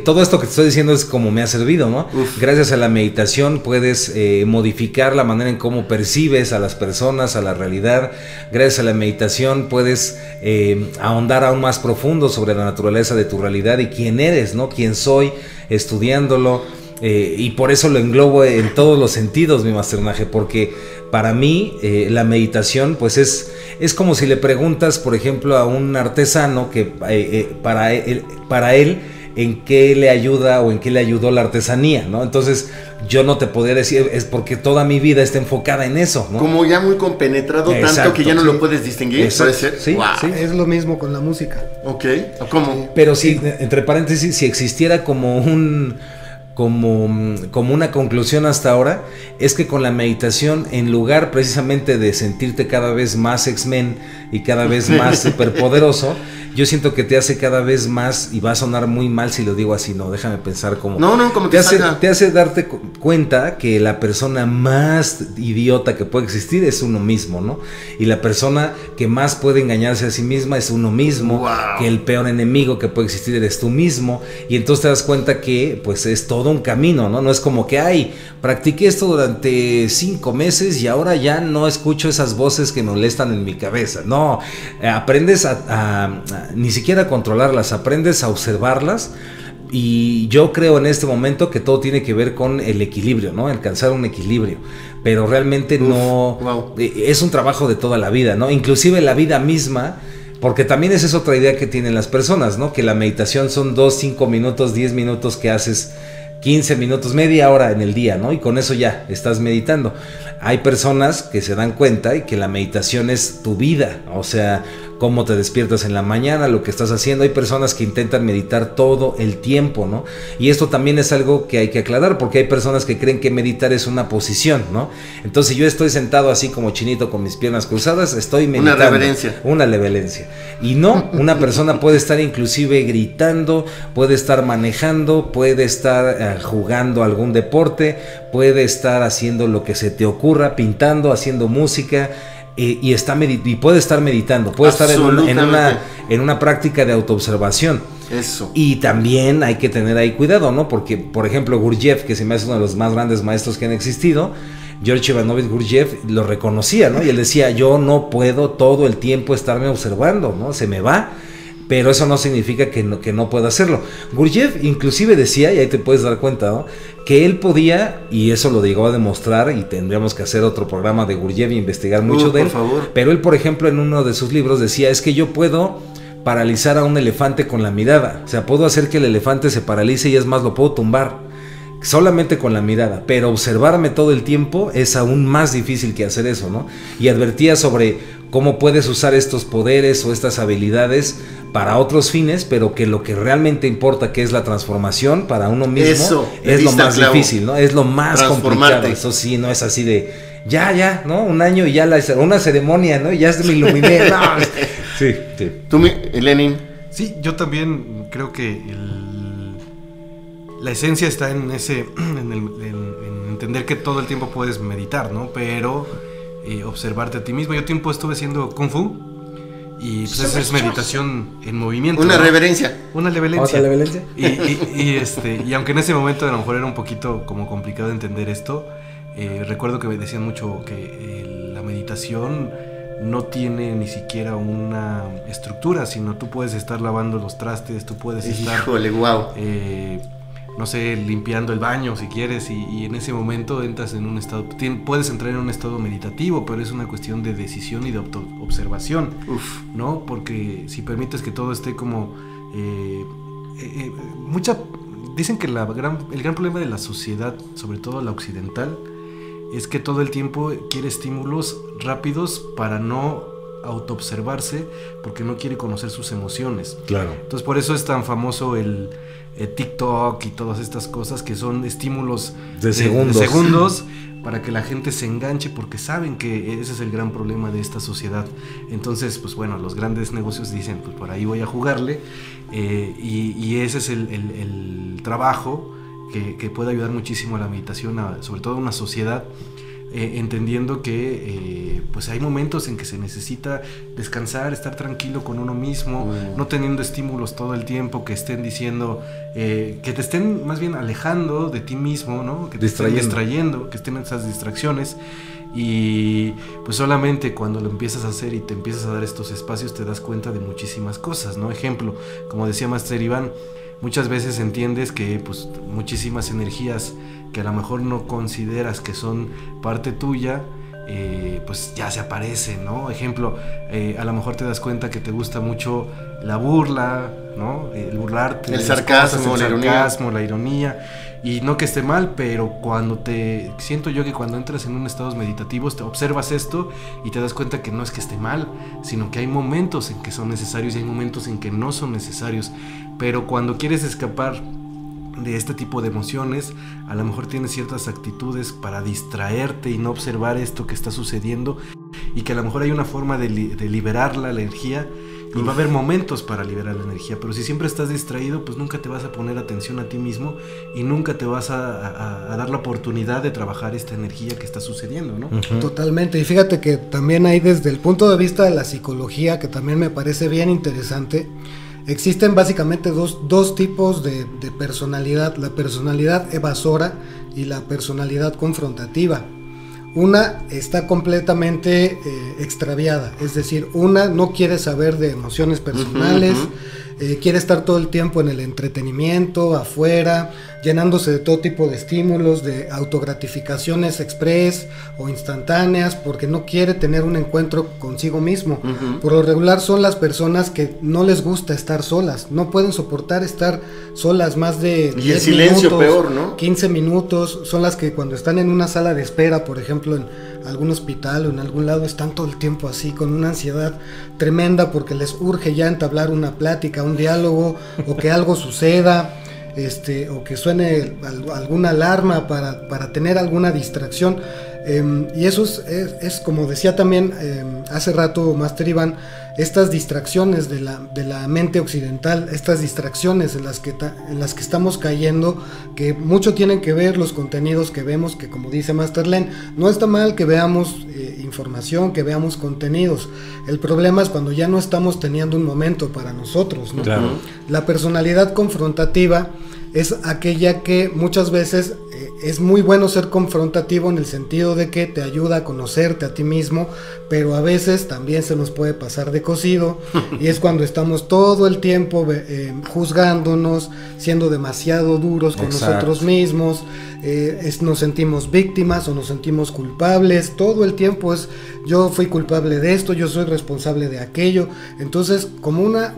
Todo esto que te estoy diciendo es como me ha servido, ¿no? Gracias a la meditación puedes modificar la manera en cómo percibes a las personas, a la realidad. Gracias a la meditación puedes ahondar aún más profundo sobre la naturaleza de tu realidad y quién eres, ¿no? Quién soy, estudiándolo. Y por eso lo englobo en todos los sentidos, mi masternaje, porque para mí la meditación pues es como si le preguntas, por ejemplo, a un artesano que para él en qué le ayuda o en qué le ayudó la artesanía, ¿no? Entonces yo no te podría decir, es porque toda mi vida está enfocada en eso, ¿no? Como ya muy compenetrado. Exacto, tanto que ya no lo puedes distinguir. Exacto. ¿Puede ser? Sí, wow. Sí, es lo mismo con la música. Ok, ¿cómo? Pero sí, entre paréntesis, si existiera como una conclusión hasta ahora, es que con la meditación, en lugar precisamente de sentirte cada vez más X-Men y cada vez más superpoderoso, yo siento que te hace cada vez más, y va a sonar muy mal si lo digo así, no, déjame pensar como... No, como te hace darte cuenta que la persona más idiota que puede existir es uno mismo, ¿no? Y la persona que más puede engañarse a sí misma es uno mismo, wow. Que el peor enemigo que puede existir eres tú mismo, y entonces te das cuenta que pues es todo un camino, ¿no? No es como que, practiqué esto durante 5 meses y ahora ya no escucho esas voces que me molestan en mi cabeza. No, aprendes a ni siquiera a controlarlas, aprendes a observarlas. Y yo creo en este momento que todo tiene que ver con el equilibrio, ¿no? Alcanzar un equilibrio. Pero realmente wow. Es un trabajo de toda la vida, ¿no? Inclusive la vida misma. Porque también esa es otra idea que tienen las personas, ¿no? Que la meditación son 2, 5 minutos, 10 minutos que haces, 15 minutos, media hora en el día, ¿no? Y con eso ya estás meditando. Hay personas que se dan cuenta y que la meditación es tu vida. O sea, cómo te despiertas en la mañana, lo que estás haciendo. Hay personas que intentan meditar todo el tiempo, ¿no? Y esto también es algo que hay que aclarar, porque hay personas que creen que meditar es una posición, ¿no? Entonces yo estoy sentado así como chinito con mis piernas cruzadas, estoy meditando. Una reverencia. Y no, una persona puede estar inclusive gritando, puede estar manejando, puede estar jugando algún deporte, puede estar haciendo lo que se te ocurra, pintando, haciendo música, y puede estar meditando, puede estar en una práctica de autoobservación. Eso. Y también hay que tener ahí cuidado, ¿no? Porque, por ejemplo, Gurdjieff, que se me hace uno de los más grandes maestros que han existido, George Ivanovich Gurdjieff lo reconocía, ¿no? Y él decía, yo no puedo todo el tiempo estarme observando, ¿no? Se me va. Pero eso no significa que no pueda hacerlo. Gurdjieff inclusive decía, y ahí te puedes dar cuenta, ¿no?, que él podía, y eso lo llegó a demostrar, y tendríamos que hacer otro programa de Gurdjieff e investigar mucho de él. Por favor. Pero él, por ejemplo, en uno de sus libros decía, es que yo puedo paralizar a un elefante con la mirada. O sea, puedo hacer que el elefante se paralice y es más, lo puedo tumbar solamente con la mirada, pero observarme todo el tiempo es aún más difícil que hacer eso, ¿no? Y advertía sobre cómo puedes usar estos poderes o estas habilidades para otros fines, pero que lo que realmente importa, que es la transformación para uno mismo, eso, es lo más difícil, ¿no? Es lo más complicado. Eso sí, no es así de ya, ¿no? Un año y ya una ceremonia, ¿no? Y ya me iluminé. No. Sí. ¿Tú, Lenin? Sí, yo también creo que la esencia está en en entender que todo el tiempo puedes meditar, ¿no? Pero observarte a ti mismo. Yo tiempo estuve haciendo Kung Fu y pues esa es meditación en movimiento. Una, ¿no?, reverencia. Una reverencia. ¿Otra reverencia? Y aunque en ese momento a lo mejor era un poquito como complicado entender esto, recuerdo que me decían mucho que la meditación no tiene ni siquiera una estructura, sino tú puedes estar lavando los trastes, tú puedes estar... Híjole, wow. No sé, limpiando el baño si quieres, y en ese momento entras en un estado, puedes entrar en un estado meditativo, pero es una cuestión de decisión y de observación, ¿no? Porque si permites que todo esté como dicen que el gran problema de la sociedad, sobre todo la occidental, es que todo el tiempo quiere estímulos rápidos para no autoobservarse, porque no quiere conocer sus emociones. Claro. Entonces por eso es tan famoso el TikTok y todas estas cosas que son estímulos de segundos para que la gente se enganche, porque saben que ese es el gran problema de esta sociedad. Entonces, pues bueno, los grandes negocios dicen, pues por ahí voy a jugarle, y ese es el trabajo que puede ayudar muchísimo a la meditación, sobre todo a una sociedad, entendiendo que pues hay momentos en que se necesita descansar, estar tranquilo con uno mismo, no teniendo estímulos todo el tiempo que estén diciendo, que te estén más bien alejando de ti mismo, ¿no? Que te estén distrayendo, que estén esas distracciones. Y pues solamente cuando lo empiezas a hacer y te empiezas a dar estos espacios te das cuenta de muchísimas cosas, ¿no? Ejemplo, como decía Master Iván, muchas veces entiendes que pues muchísimas energías que a lo mejor no consideras que son parte tuya, pues ya se aparecen, ¿no? Ejemplo, a lo mejor te das cuenta que te gusta mucho la burla, ¿no? El burlarte, el sarcasmo, la ironía, y no que esté mal, pero siento yo que cuando entras en un estado meditativo te observas esto y te das cuenta que no es que esté mal, sino que hay momentos en que son necesarios y hay momentos en que no son necesarios. Pero cuando quieres escapar de este tipo de emociones, a lo mejor tienes ciertas actitudes para distraerte y no observar esto que está sucediendo, y que a lo mejor hay una forma de liberar la energía, y va a haber momentos para liberar la energía, pero si siempre estás distraído, pues nunca te vas a poner atención a ti mismo y nunca te vas a dar la oportunidad de trabajar esta energía que está sucediendo, ¿no? Totalmente, y fíjate que también hay, desde el punto de vista de la psicología, que también me parece bien interesante, existen básicamente dos tipos de personalidad: la personalidad evasora y la personalidad confrontativa. Una está completamente extraviada, es decir, una no quiere saber de emociones personales, quiere estar todo el tiempo en el entretenimiento, afuera, llenándose de todo tipo de estímulos, de autogratificaciones express o instantáneas, porque no quiere tener un encuentro consigo mismo. Por lo regular son las personas que no les gusta estar solas, no pueden soportar estar solas más de 10 el silencio minutos, peor, ¿no? 15 minutos, son las que cuando están en una sala de espera, por ejemplo, en algún hospital o en algún lado, están todo el tiempo así, con una ansiedad tremenda porque les urge ya entablar una plática, un diálogo, o que algo suceda, o que suene alguna alarma para tener alguna distracción. Y eso es como decía también hace rato Master Iván, estas distracciones de la mente occidental, estas distracciones en las que estamos cayendo, que mucho tienen que ver los contenidos que vemos, que como dice Master Len, no está mal que veamos información, que veamos contenidos. El problema es cuando ya no estamos teniendo un momento para nosotros, ¿no? Claro. La personalidad confrontativa es aquella que muchas veces es muy bueno ser confrontativo en el sentido de que te ayuda a conocerte a ti mismo, pero a veces también se nos puede pasar de cocido y es cuando estamos todo el tiempo juzgándonos, siendo demasiado duros con nosotros mismos, nos sentimos víctimas o nos sentimos culpables, todo el tiempo es yo fui culpable de esto, yo soy responsable de aquello. Entonces,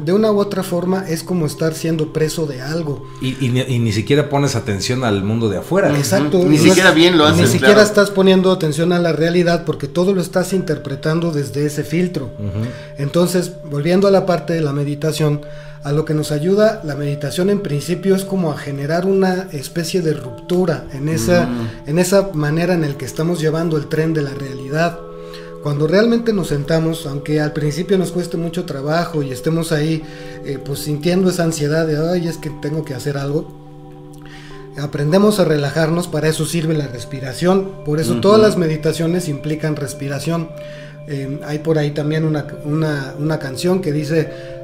de una u otra forma es como estar siendo preso de algo. Y ni siquiera pones atención al mundo de afuera. Exacto. Ni siquiera bien lo haces. Ni siquiera estás poniendo atención a la realidad porque todo lo estás interpretando desde ese filtro. Entonces, volviendo a la parte de la meditación, a lo que nos ayuda la meditación en principio es como a generar una especie de ruptura en esa manera en la que estamos llevando el tren de la realidad. Cuando realmente nos sentamos, aunque al principio nos cueste mucho trabajo y estemos ahí pues sintiendo esa ansiedad de ay, es que tengo que hacer algo, aprendemos a relajarnos. Para eso sirve la respiración. Por eso todas las meditaciones implican respiración. Hay por ahí también una canción que dice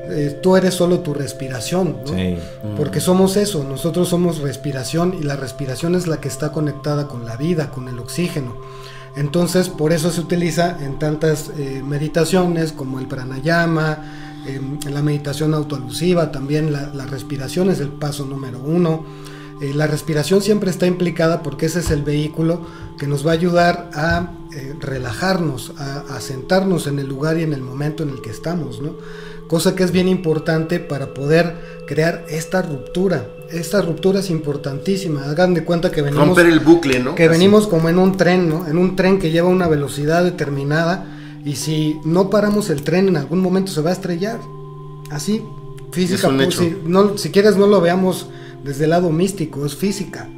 tú eres solo tu respiración, ¿no? Sí. Porque somos eso, nosotros somos respiración y la respiración es la que está conectada con la vida, con el oxígeno. Entonces por eso se utiliza en tantas meditaciones como el pranayama, en la meditación autoalusiva también la respiración es el paso número 1. La respiración siempre está implicada porque ese es el vehículo que nos va a ayudar a relajarnos, a sentarnos en el lugar y en el momento en el que estamos, ¿no? Cosa que es bien importante para poder crear esta ruptura. Esta ruptura es importantísima. Hagan de cuenta que venimos... romper el bucle, ¿no? Que venimos como en un tren, ¿no? En un tren que lleva una velocidad determinada y si no paramos el tren en algún momento se va a estrellar. Así, física. Pues, si quieres no lo veamos desde el lado místico, es física.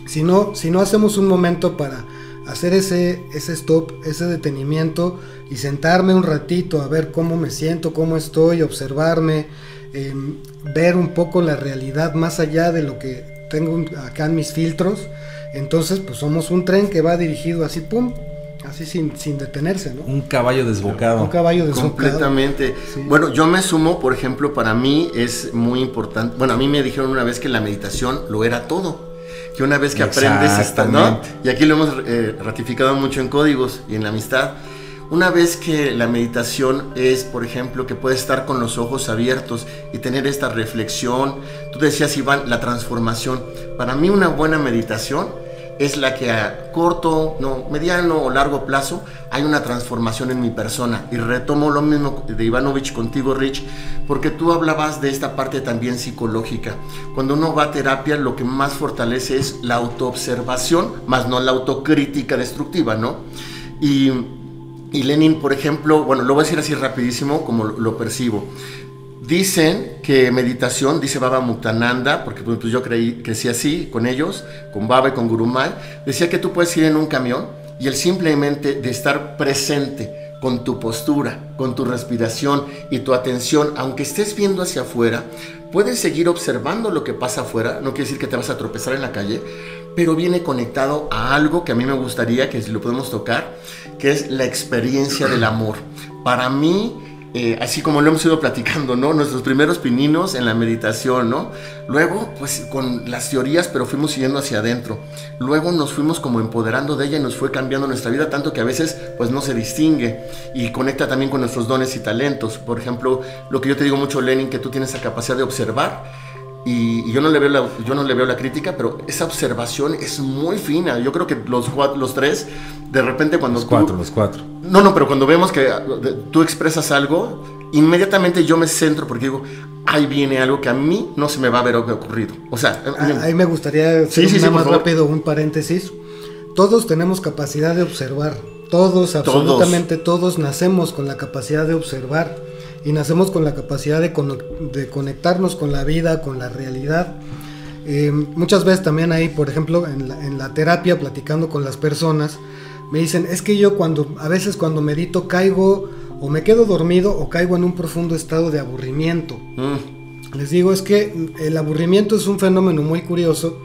Si no hacemos un momento para hacer ese stop, ese detenimiento y sentarme un ratito a ver cómo me siento, cómo estoy, observarme, ver un poco la realidad más allá de lo que tengo acá en mis filtros, entonces pues somos un tren que va dirigido así, pum, así sin detenerse, ¿no? Un caballo desbocado. Un caballo desbocado. Completamente. Sí. Bueno, yo me sumo, por ejemplo, para mí es muy importante. Bueno, a mí me dijeron una vez que la meditación lo era todo. Que una vez que aprendes esta, ¿no? Y aquí lo hemos ratificado mucho en códigos y en la amistad. Una vez que la meditación es, por ejemplo, que puedes estar con los ojos abiertos y tener esta reflexión. Tú decías, Iván, la transformación. Para mí una buena meditación es la que a corto, mediano o largo plazo hay una transformación en mi persona. Y retomo lo mismo de Ivanovich contigo, Rich, porque tú hablabas de esta parte también psicológica. Cuando uno va a terapia, lo que más fortalece es la autoobservación, más no la autocrítica destructiva, ¿no? Y Lenin, por ejemplo, bueno, lo voy a decir así rapidísimo como lo percibo. Dicen que meditación, dice Baba Muktananda, porque pues yo crecí así con ellos, con Baba y con Gurumay, decía que tú puedes ir en un camión y el simplemente de estar presente con tu postura, con tu respiración y tu atención, aunque estés viendo hacia afuera, puedes seguir observando lo que pasa afuera. No quiere decir que te vas a tropezar en la calle, pero viene conectado a algo que a mí me gustaría que si lo podemos tocar, que es la experiencia del amor. Para mí, así como lo hemos ido platicando, ¿no? Nuestros primeros pininos en la meditación, ¿no? Luego, pues con las teorías, pero fuimos yendo hacia adentro. Luego nos fuimos como empoderando de ella y nos fue cambiando nuestra vida, tanto que a veces pues no se distingue y conecta también con nuestros dones y talentos. Por ejemplo, lo que yo te digo mucho, Lenin, que tú tienes la capacidad de observar. Y yo no le veo la crítica, pero esa observación es muy fina. Yo creo que los tres, de repente cuando los cuatro. No, pero cuando vemos que tú expresas algo, inmediatamente yo me centro porque digo, ahí viene algo que a mí no se me va a haber ocurrido. O sea, ahí me gustaría hacer más rápido un paréntesis. Todos tenemos capacidad de observar. Todos, absolutamente todos nacemos con la capacidad de observar. Y nacemos con la capacidad de conectarnos con la vida, con la realidad. Muchas veces también ahí, por ejemplo, en la terapia, platicando con las personas, me dicen, es que yo a veces cuando medito caigo o me quedo dormido o caigo en un profundo estado de aburrimiento. Les digo, es que el aburrimiento es un fenómeno muy curioso,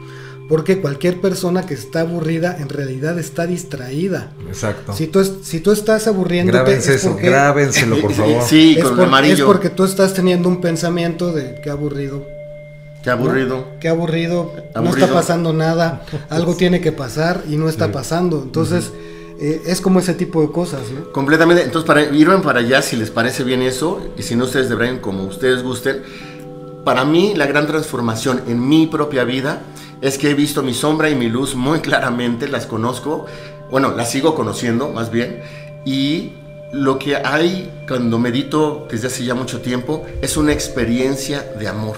porque cualquier persona que está aburrida en realidad está distraída. Exacto. Si tú estás aburriéndote, grábenselo, por favor. Sí, con amarillo. Es porque tú estás teniendo un pensamiento de qué aburrido. Qué aburrido. ¿No? Qué aburrido. No está pasando nada. Algo tiene que pasar y no está pasando. Entonces, es como ese tipo de cosas, ¿no? Completamente. Entonces, para irme para allá, si les parece bien eso, y si no, ustedes deberían, como ustedes gusten. Para mí, la gran transformación en mi propia vida es que he visto mi sombra y mi luz muy claramente, las conozco, bueno, las sigo conociendo más bien, y lo que hay cuando medito desde hace ya mucho tiempo es una experiencia de amor.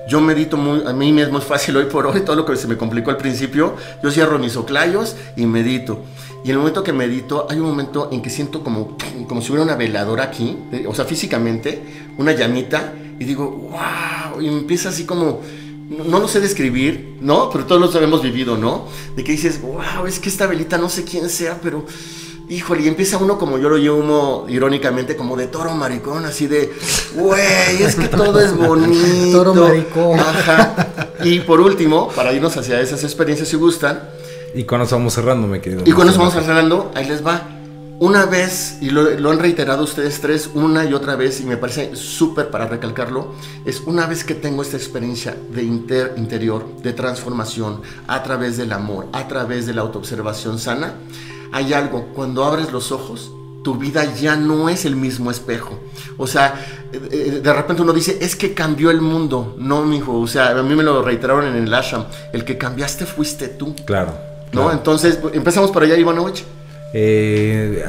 Yo medito a mí me es muy fácil hoy por hoy, todo lo que se me complicó al principio, yo cierro mis oclayos y medito. Y en el momento que medito, hay un momento en que siento como si hubiera una veladora aquí, o sea, físicamente, una llamita, y digo, wow, y empieza así como... No lo sé describir, ¿no? Pero todos lo hemos vivido, ¿no? De que dices, wow, es que esta velita no sé quién sea, pero... Híjole, y empieza uno, como yo lo llamo irónicamente, como de toro maricón, así de... Güey, es que todo es bonito. Toro maricón. Ajá. Y por último, para irnos hacia esas experiencias si gustan... Y con eso vamos cerrando, me querido. Y con eso vamos cerrando, ahí les va. Una vez, y lo han reiterado ustedes tres una y otra vez, y me parece súper para recalcarlo, es una vez que tengo esta experiencia de interior, de transformación, a través del amor, a través de la autoobservación sana, hay algo, cuando abres los ojos, tu vida ya no es el mismo espejo. O sea, de repente uno dice, es que cambió el mundo. No, mijo, o sea, a mí me lo reiteraron en el ashram, el que cambiaste fuiste tú. Claro. ¿No? Claro. Entonces, empezamos por allá, Ivanovich.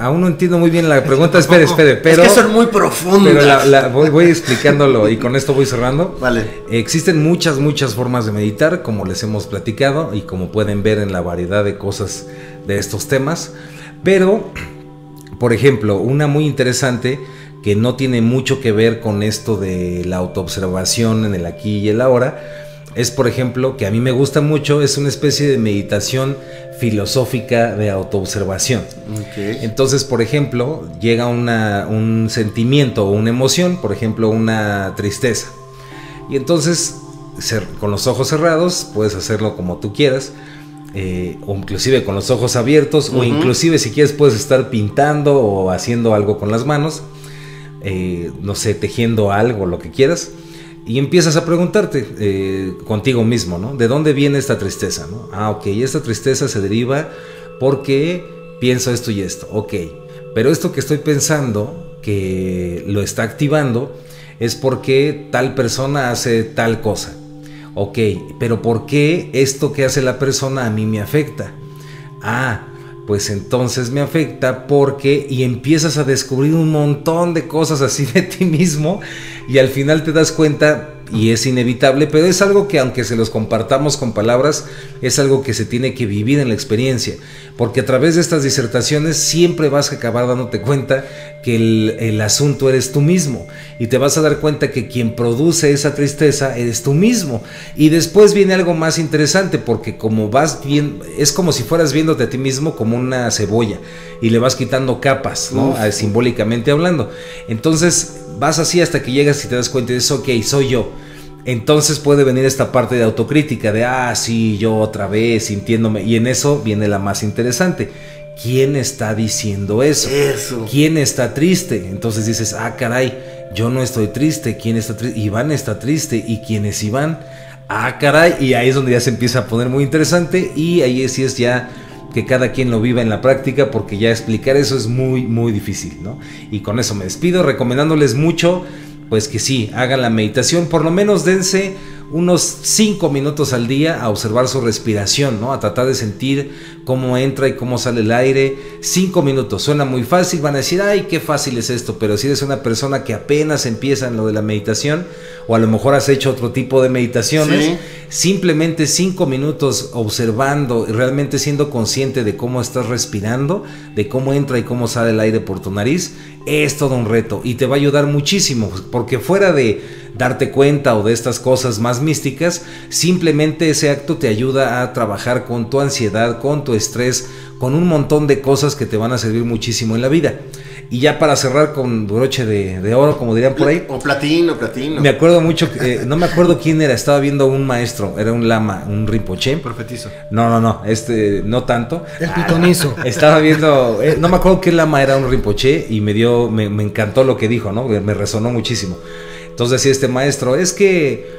Aún no entiendo muy bien la pregunta, espere, pero... Es que son muy profundas. Pero voy explicándolo y con esto voy cerrando. Vale. Existen muchas formas de meditar, como les hemos platicado y como pueden ver en la variedad de cosas de estos temas. Pero, por ejemplo, una muy interesante que no tiene mucho que ver con esto de la autoobservación en el aquí y el ahora, es, por ejemplo, que a mí me gusta mucho, es una especie de meditación filosófica de autoobservación. Okay. Entonces, por ejemplo, llega un sentimiento o una emoción, por ejemplo, una tristeza. Y entonces, con los ojos cerrados, puedes hacerlo como tú quieras, o inclusive con los ojos abiertos, o inclusive si quieres puedes estar pintando o haciendo algo con las manos, no sé, tejiendo algo, lo que quieras. Y empiezas a preguntarte contigo mismo, ¿no? ¿De dónde viene esta tristeza, ¿no? Ah, ok, esta tristeza se deriva porque pienso esto y esto, ok. Pero esto que estoy pensando, que lo está activando, es porque tal persona hace tal cosa. Ok, pero ¿por qué esto que hace la persona a mí me afecta? Ah, pues entonces me afecta porque... Y empiezas a descubrir un montón de cosas así de ti mismo y al final te das cuenta, y es inevitable, pero es algo que aunque se los compartamos con palabras, es algo que se tiene que vivir en la experiencia, porque a través de estas disertaciones siempre vas a acabar dándote cuenta que el asunto eres tú mismo, y te vas a dar cuenta que quien produce esa tristeza eres tú mismo. Y después viene algo más interesante, porque como vas bien, es como si fueras viéndote a ti mismo como una cebolla y le vas quitando capas, ¿no? Simbólicamente hablando. Entonces vas así hasta que llegas y te das cuenta y dices, ok, soy yo. Entonces puede venir esta parte de autocrítica de, sí, yo otra vez sintiéndome, y en eso viene la más interesante. ¿quién está diciendo eso? ¿Quién está triste? Entonces dices, ah, caray, yo no estoy triste. ¿Quién está triste? Iván está triste. ¿Y quién es Iván? Ah, caray. Y ahí es donde ya se empieza a poner muy interesante, y ahí sí es ya que cada quien lo viva en la práctica, porque ya explicar eso es muy, muy difícil, ¿no? Y con eso me despido, recomendándoles mucho, pues que sí, hagan la meditación, por lo menos dense unos 5 minutos al día a observar su respiración, ¿no? A tratar de sentir cómo entra y cómo sale el aire. 5 minutos, suena muy fácil, van a decir, ay, qué fácil es esto, pero si eres una persona que apenas empieza en lo de la meditación, o a lo mejor has hecho otro tipo de meditaciones, sí, simplemente 5 minutos observando y realmente siendo consciente de cómo estás respirando, de cómo entra y cómo sale el aire por tu nariz, es todo un reto y te va a ayudar muchísimo, porque fuera de darte cuenta o de estas cosas más místicas, simplemente ese acto te ayuda a trabajar con tu ansiedad, con tu estrés, con un montón de cosas que te van a servir muchísimo en la vida. Y ya para cerrar con broche de oro, como dirían por ahí. O platino. Me acuerdo mucho, no me acuerdo quién era, estaba viendo un maestro, era un lama, un rinpoché. Profetizo. No, no tanto. El pitonizo. Estaba viendo, no me acuerdo qué lama era, un rinpoché, y me encantó lo que dijo, ¿no? Me resonó muchísimo. Entonces decía este maestro, es que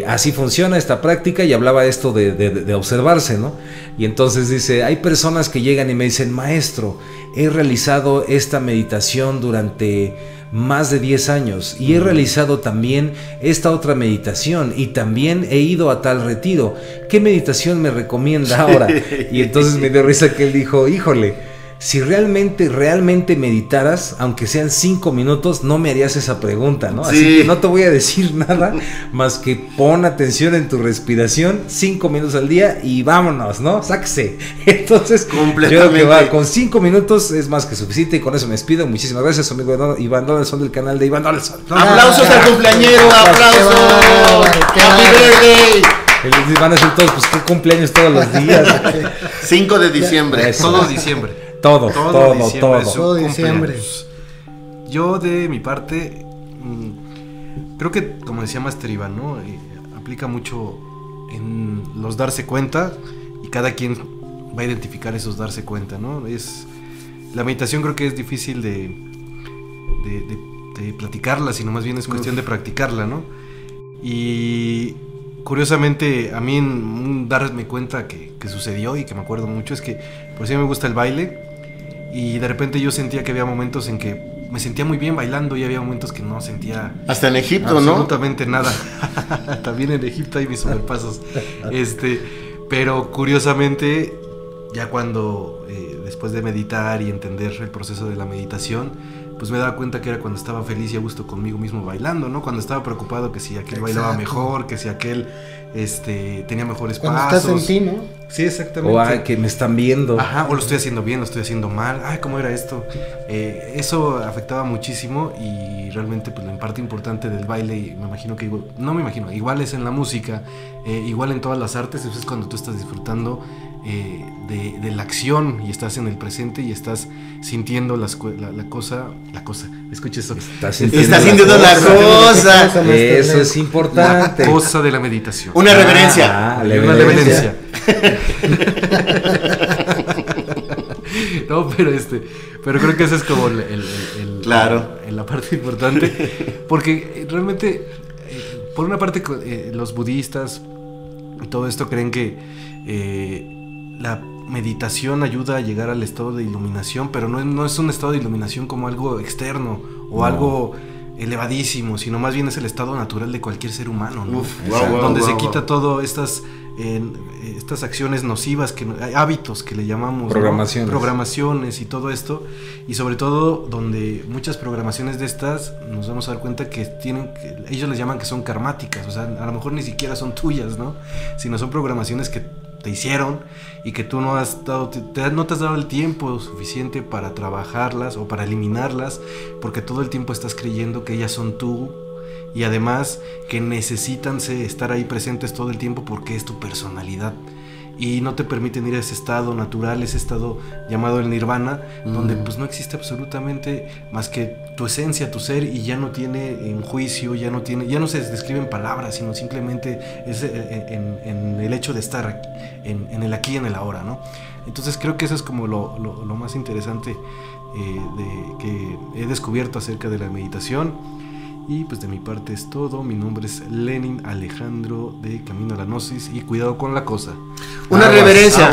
así funciona esta práctica, y hablaba esto de observarse, ¿no? Y entonces dice, hay personas que llegan y me dicen, maestro, he realizado esta meditación durante más de 10 años y he realizado también esta otra meditación y también he ido a tal retiro, ¿qué meditación me recomienda ahora? Y entonces me dio risa que él dijo, híjole, si realmente meditaras, aunque sean 5 minutos, no me harías esa pregunta, ¿no? Así que no te voy a decir nada más que pon atención en tu respiración, 5 minutos al día y vámonos, ¿no? Sáquese. Entonces, yo creo que con 5 minutos es más que suficiente, y con eso me despido. Muchísimas gracias, amigo Iván Donaldson, del canal de Iván Donaldson. ¡Aplausos al cumpleañero! ¡Aplausos! ¡Happy birthday! El Iván es el todos, pues qué cumpleaños todos los días. 5 de diciembre. Todo diciembre. Todo diciembre. Yo de mi parte creo que, como decía Master Iván, ¿no? Aplica mucho en los darse cuenta, y cada quien va a identificar esos darse cuenta, ¿no? La meditación creo que es difícil de platicarla, sino más bien es cuestión de practicarla, ¿no? Y curiosamente a mí un darme cuenta que sucedió y que me acuerdo mucho es que por sí me gusta el baile, y de repente yo sentía que había momentos en que me sentía muy bien bailando y había momentos que no sentía hasta en Egipto, absolutamente nada. También en Egipto hay mis superpasos. Pero curiosamente, ya cuando después de meditar y entender el proceso de la meditación, pues me daba cuenta que era cuando estaba feliz y a gusto conmigo mismo bailando, ¿no? Cuando estaba preocupado que si aquel bailaba mejor, que si aquel tenía mejores cuando pasos. Cuando estás en ti, ¿no? Sí, exactamente. O que me están viendo. Ajá, o lo estoy haciendo bien, lo estoy haciendo mal. Ay, ¿cómo era esto? Eso afectaba muchísimo, y realmente pues la parte importante del baile, y me imagino que igual es en la música, igual en todas las artes, es cuando tú estás disfrutando de la acción y estás en el presente y estás sintiendo la cosa, escucha eso. Estás sintiendo la cosa. Eso es importante. La cosa de la meditación. Una reverencia. Una reverencia. No, pero creo que ese es como claro, la parte importante, porque realmente por una parte los budistas y todo esto creen que la meditación ayuda a llegar al estado de iluminación, pero no es un estado de iluminación como algo externo o algo elevadísimo, sino más bien es el estado natural de cualquier ser humano, ¿no? Donde se quita todo estas acciones nocivas, hábitos que le llamamos, programaciones y todo esto, y sobre todo donde muchas programaciones de estas nos vamos a dar cuenta que ellos les llaman que son karmáticas, o sea, a lo mejor ni siquiera son tuyas, ¿no? Sino son programaciones que te hicieron y que tú no te has dado el tiempo suficiente para trabajarlas o para eliminarlas, porque todo el tiempo estás creyendo que ellas son tú, y además que necesitan estar ahí presentes todo el tiempo porque es tu personalidad. y no te permiten ir a ese estado natural, ese estado llamado el nirvana, donde pues no existe absolutamente más que tu esencia, tu ser, y ya no tiene un juicio, ya no se describe en palabras, sino simplemente es en el hecho de estar en el aquí y en el ahora, ¿no? Entonces creo que eso es como lo más interesante que he descubierto acerca de la meditación. Y pues de mi parte es todo. Mi nombre es Lenin Alejandro de Camino a la Gnosis, y cuidado con la cosa. Una reverencia.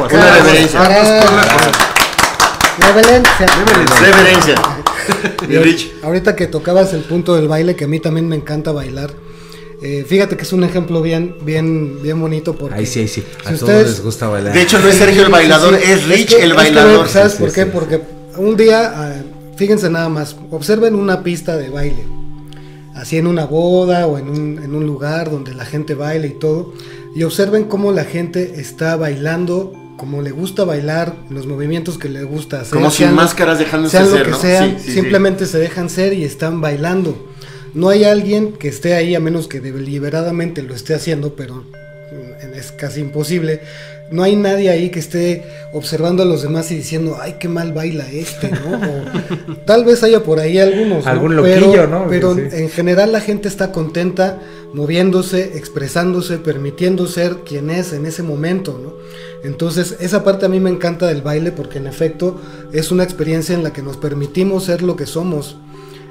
Reverencia. Ahorita que tocabas el punto del baile, que a mí también me encanta bailar. Fíjate que es un ejemplo bien bonito, porque ahí sí. A si todos les gusta bailar. De hecho, no es Sergio el bailador, es Rich el bailador. ¿Sabes por qué? Porque un día, fíjense nada más, observen una pista de baile, así en una boda o en un lugar donde la gente baila y todo, y observen cómo la gente está bailando como le gusta bailar, los movimientos que le gusta hacer, como sin máscaras, dejándose ser, lo que sean, simplemente se dejan ser y están bailando. No hay alguien que esté ahí, a menos que deliberadamente lo esté haciendo, pero es casi imposible. No hay nadie ahí que esté observando a los demás y diciendo, ay, qué mal baila ¿no? O, tal vez haya por ahí algunos, algún loquillo, ¿no? Pero sí. En general la gente está contenta, moviéndose, expresándose, permitiendo ser quien es en ese momento, ¿no? Entonces esa parte a mí me encanta del baile, porque en efecto es una experiencia en la que nos permitimos ser lo que somos,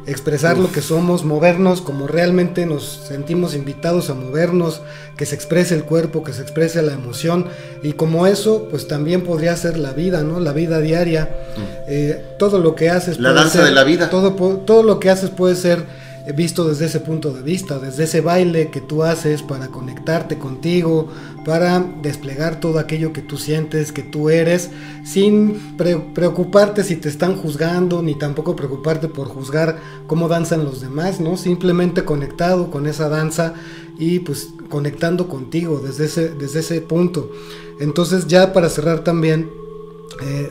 expresar lo que somos, movernos como realmente nos sentimos invitados a movernos, que se exprese el cuerpo, que se exprese la emoción, y como eso pues también podría ser la vida, ¿no? La vida diaria, todo lo que haces, la danza de la vida, todo lo que haces puede ser visto desde ese punto de vista, desde ese baile que tú haces para conectarte contigo, para desplegar todo aquello que tú sientes, que tú eres, sin preocuparte si te están juzgando, ni tampoco preocuparte por juzgar cómo danzan los demás, ¿no? Simplemente conectado con esa danza y pues conectando contigo desde ese punto. Entonces, ya para cerrar también,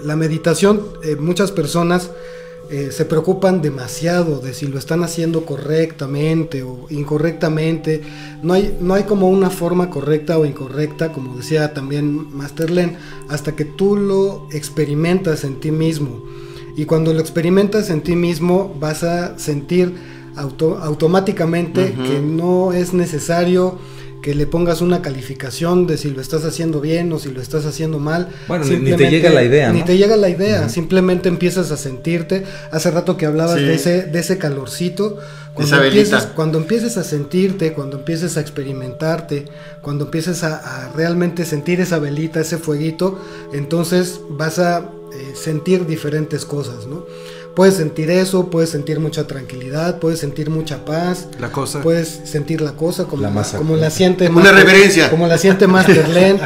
la meditación, muchas personas se preocupan demasiado de si lo están haciendo correctamente o incorrectamente. No hay como una forma correcta o incorrecta, como decía también Master Len, hasta que tú lo experimentas en ti mismo. Y cuando lo experimentas en ti mismo, vas a sentir automáticamente que no es necesario que le pongas una calificación de si lo estás haciendo bien o si lo estás haciendo mal. Bueno, ni te llega la idea, ¿no? Ni te llega la idea, simplemente empiezas a sentirte. Hace rato que hablabas de ese calorcito. Cuando empieces a sentirte, cuando empieces a experimentarte, cuando empieces a realmente sentir esa velita, ese fueguito, entonces vas a sentir diferentes cosas, ¿no? Puedes sentir eso, puedes sentir mucha tranquilidad, puedes sentir mucha paz, puedes sentir la cosa como la siente una reverencia, como la siente Master Len,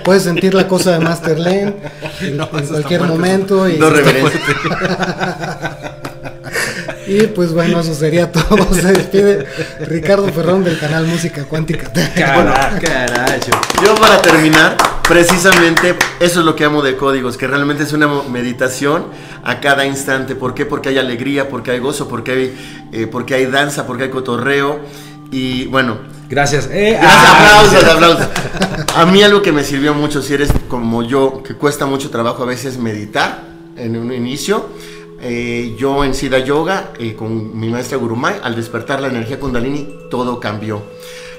puedes sentir la cosa de Master Len en cualquier momento y no reverencia. Y pues bueno, eso sería todo. Se despide Ricardo Ferrón del canal Música Cuántica. Carajo. Yo, para terminar, precisamente eso es lo que amo de Códigos, que realmente es una meditación a cada instante. ¿Por qué? Porque hay alegría, porque hay gozo, porque hay danza, porque hay cotorreo. Y bueno, gracias. Aplausos. A mí algo que me sirvió mucho, si eres como yo, que cuesta mucho trabajo a veces meditar en un inicio. Yo en Siddha Yoga, con mi maestra Gurumay, al despertar la energía Kundalini, todo cambió.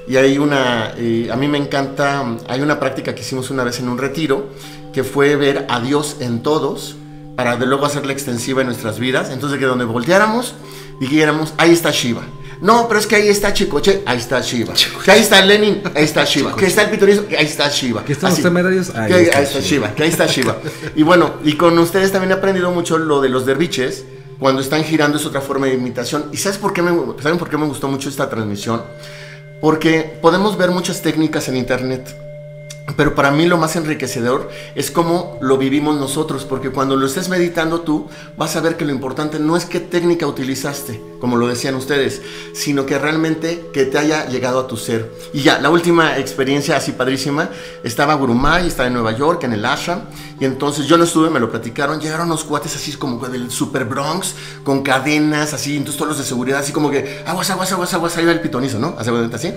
Y hay a mí me encanta, hay una práctica que hicimos una vez en un retiro, que fue ver a Dios en todos, para de luego hacerla extensiva en nuestras vidas. Entonces, que donde volteáramos, dijéramos, ahí está Shiva. No, pero es que ahí está Chicoche, ahí está Shiva. Que ahí está Lenin, ahí está Shiva. Que está el pitonizo, ahí está Shiva. Que están los temerarios, ahí está Shiva. Que ahí está Shiva. Y bueno, y con ustedes también he aprendido mucho lo de los derviches. Cuando están girando es otra forma de imitación. ¿Y saben por qué me gustó mucho esta transmisión? Porque podemos ver muchas técnicas en internet, pero para mí lo más enriquecedor es cómo lo vivimos nosotros, porque cuando lo estés meditando tú, vas a ver que lo importante no es qué técnica utilizaste, como lo decían ustedes, sino que realmente que te haya llegado a tu ser. Y ya, la última experiencia así padrísima, estaba Gurumay, estaba en Nueva York, en el ashram, y entonces yo no estuve, me lo platicaron, llegaron unos cuates así como del Super Bronx, con cadenas, así, entonces todos los de seguridad, así como que, aguas, ahí va el pitonizo, ¿no? Así.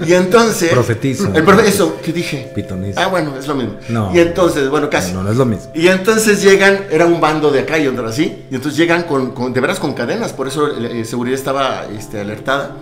Y entonces... Profetizo. Eso, ¿qué dije? pitonizo. Ah, bueno, es lo mismo. No. Y entonces, bueno, casi. No es lo mismo. Y entonces llegan, era un bando de acá y otro así, y entonces llegan de veras con cadenas, por eso seguridad estaba alertada.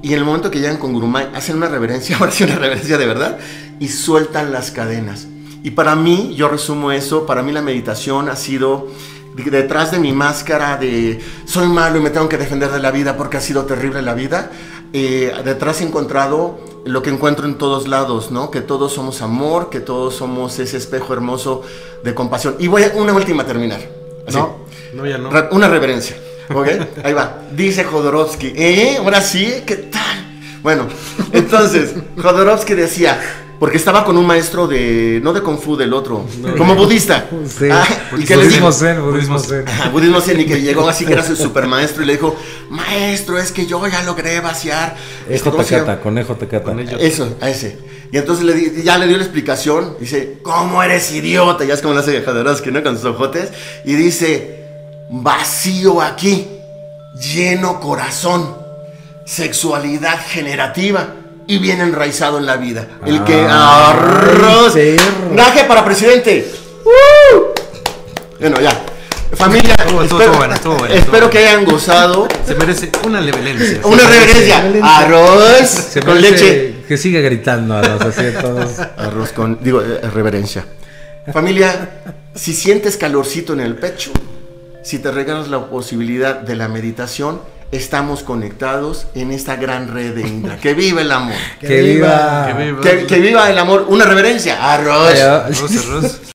Y en el momento que llegan con Gurumay, hacen una reverencia, ahora sí una reverencia de verdad, y sueltan las cadenas. Y para mí, yo resumo eso, para mí la meditación ha sido detrás de mi máscara de soy malo y me tengo que defender de la vida porque ha sido terrible la vida. Detrás he encontrado lo que encuentro en todos lados, ¿no? Que todos somos amor, que todos somos ese espejo hermoso de compasión. Y voy a una última a terminar. Así. No, ya no. Una reverencia, ¿ok? Ahí va. Dice Jodorowsky, ahora sí, ¿qué tal? Bueno, entonces, Jodorowsky decía, porque estaba con un maestro no de Kung Fu, del otro, como budista. Sí, y que le dijo, budismo zen. Budismo zen, y que llegó así que era su super maestro y le dijo, maestro, es que yo ya logré vaciar. Conejo tecata. Eso, a ese. Y entonces ya le dio la explicación, dice, ¿cómo eres idiota? Ya es como lo hace Jodorowsky, ¿no? Con sus ojotes. Y dice, vacío aquí, lleno corazón, sexualidad generativa y bien enraizado en la vida. El que arroz. Naje para presidente. Bueno, ya. Familia, espero que hayan gozado. Se merece una reverencia. Una reverencia. Arroz con leche. Que siga gritando arroz así a todos. Arroz con, reverencia. Familia, si sientes calorcito en el pecho, si te regalas la posibilidad de la meditación, estamos conectados en esta gran red de Indra. ¡Que viva el amor! ¡Que viva! ¡Que viva el amor! Una reverencia. Arroz. Arroz.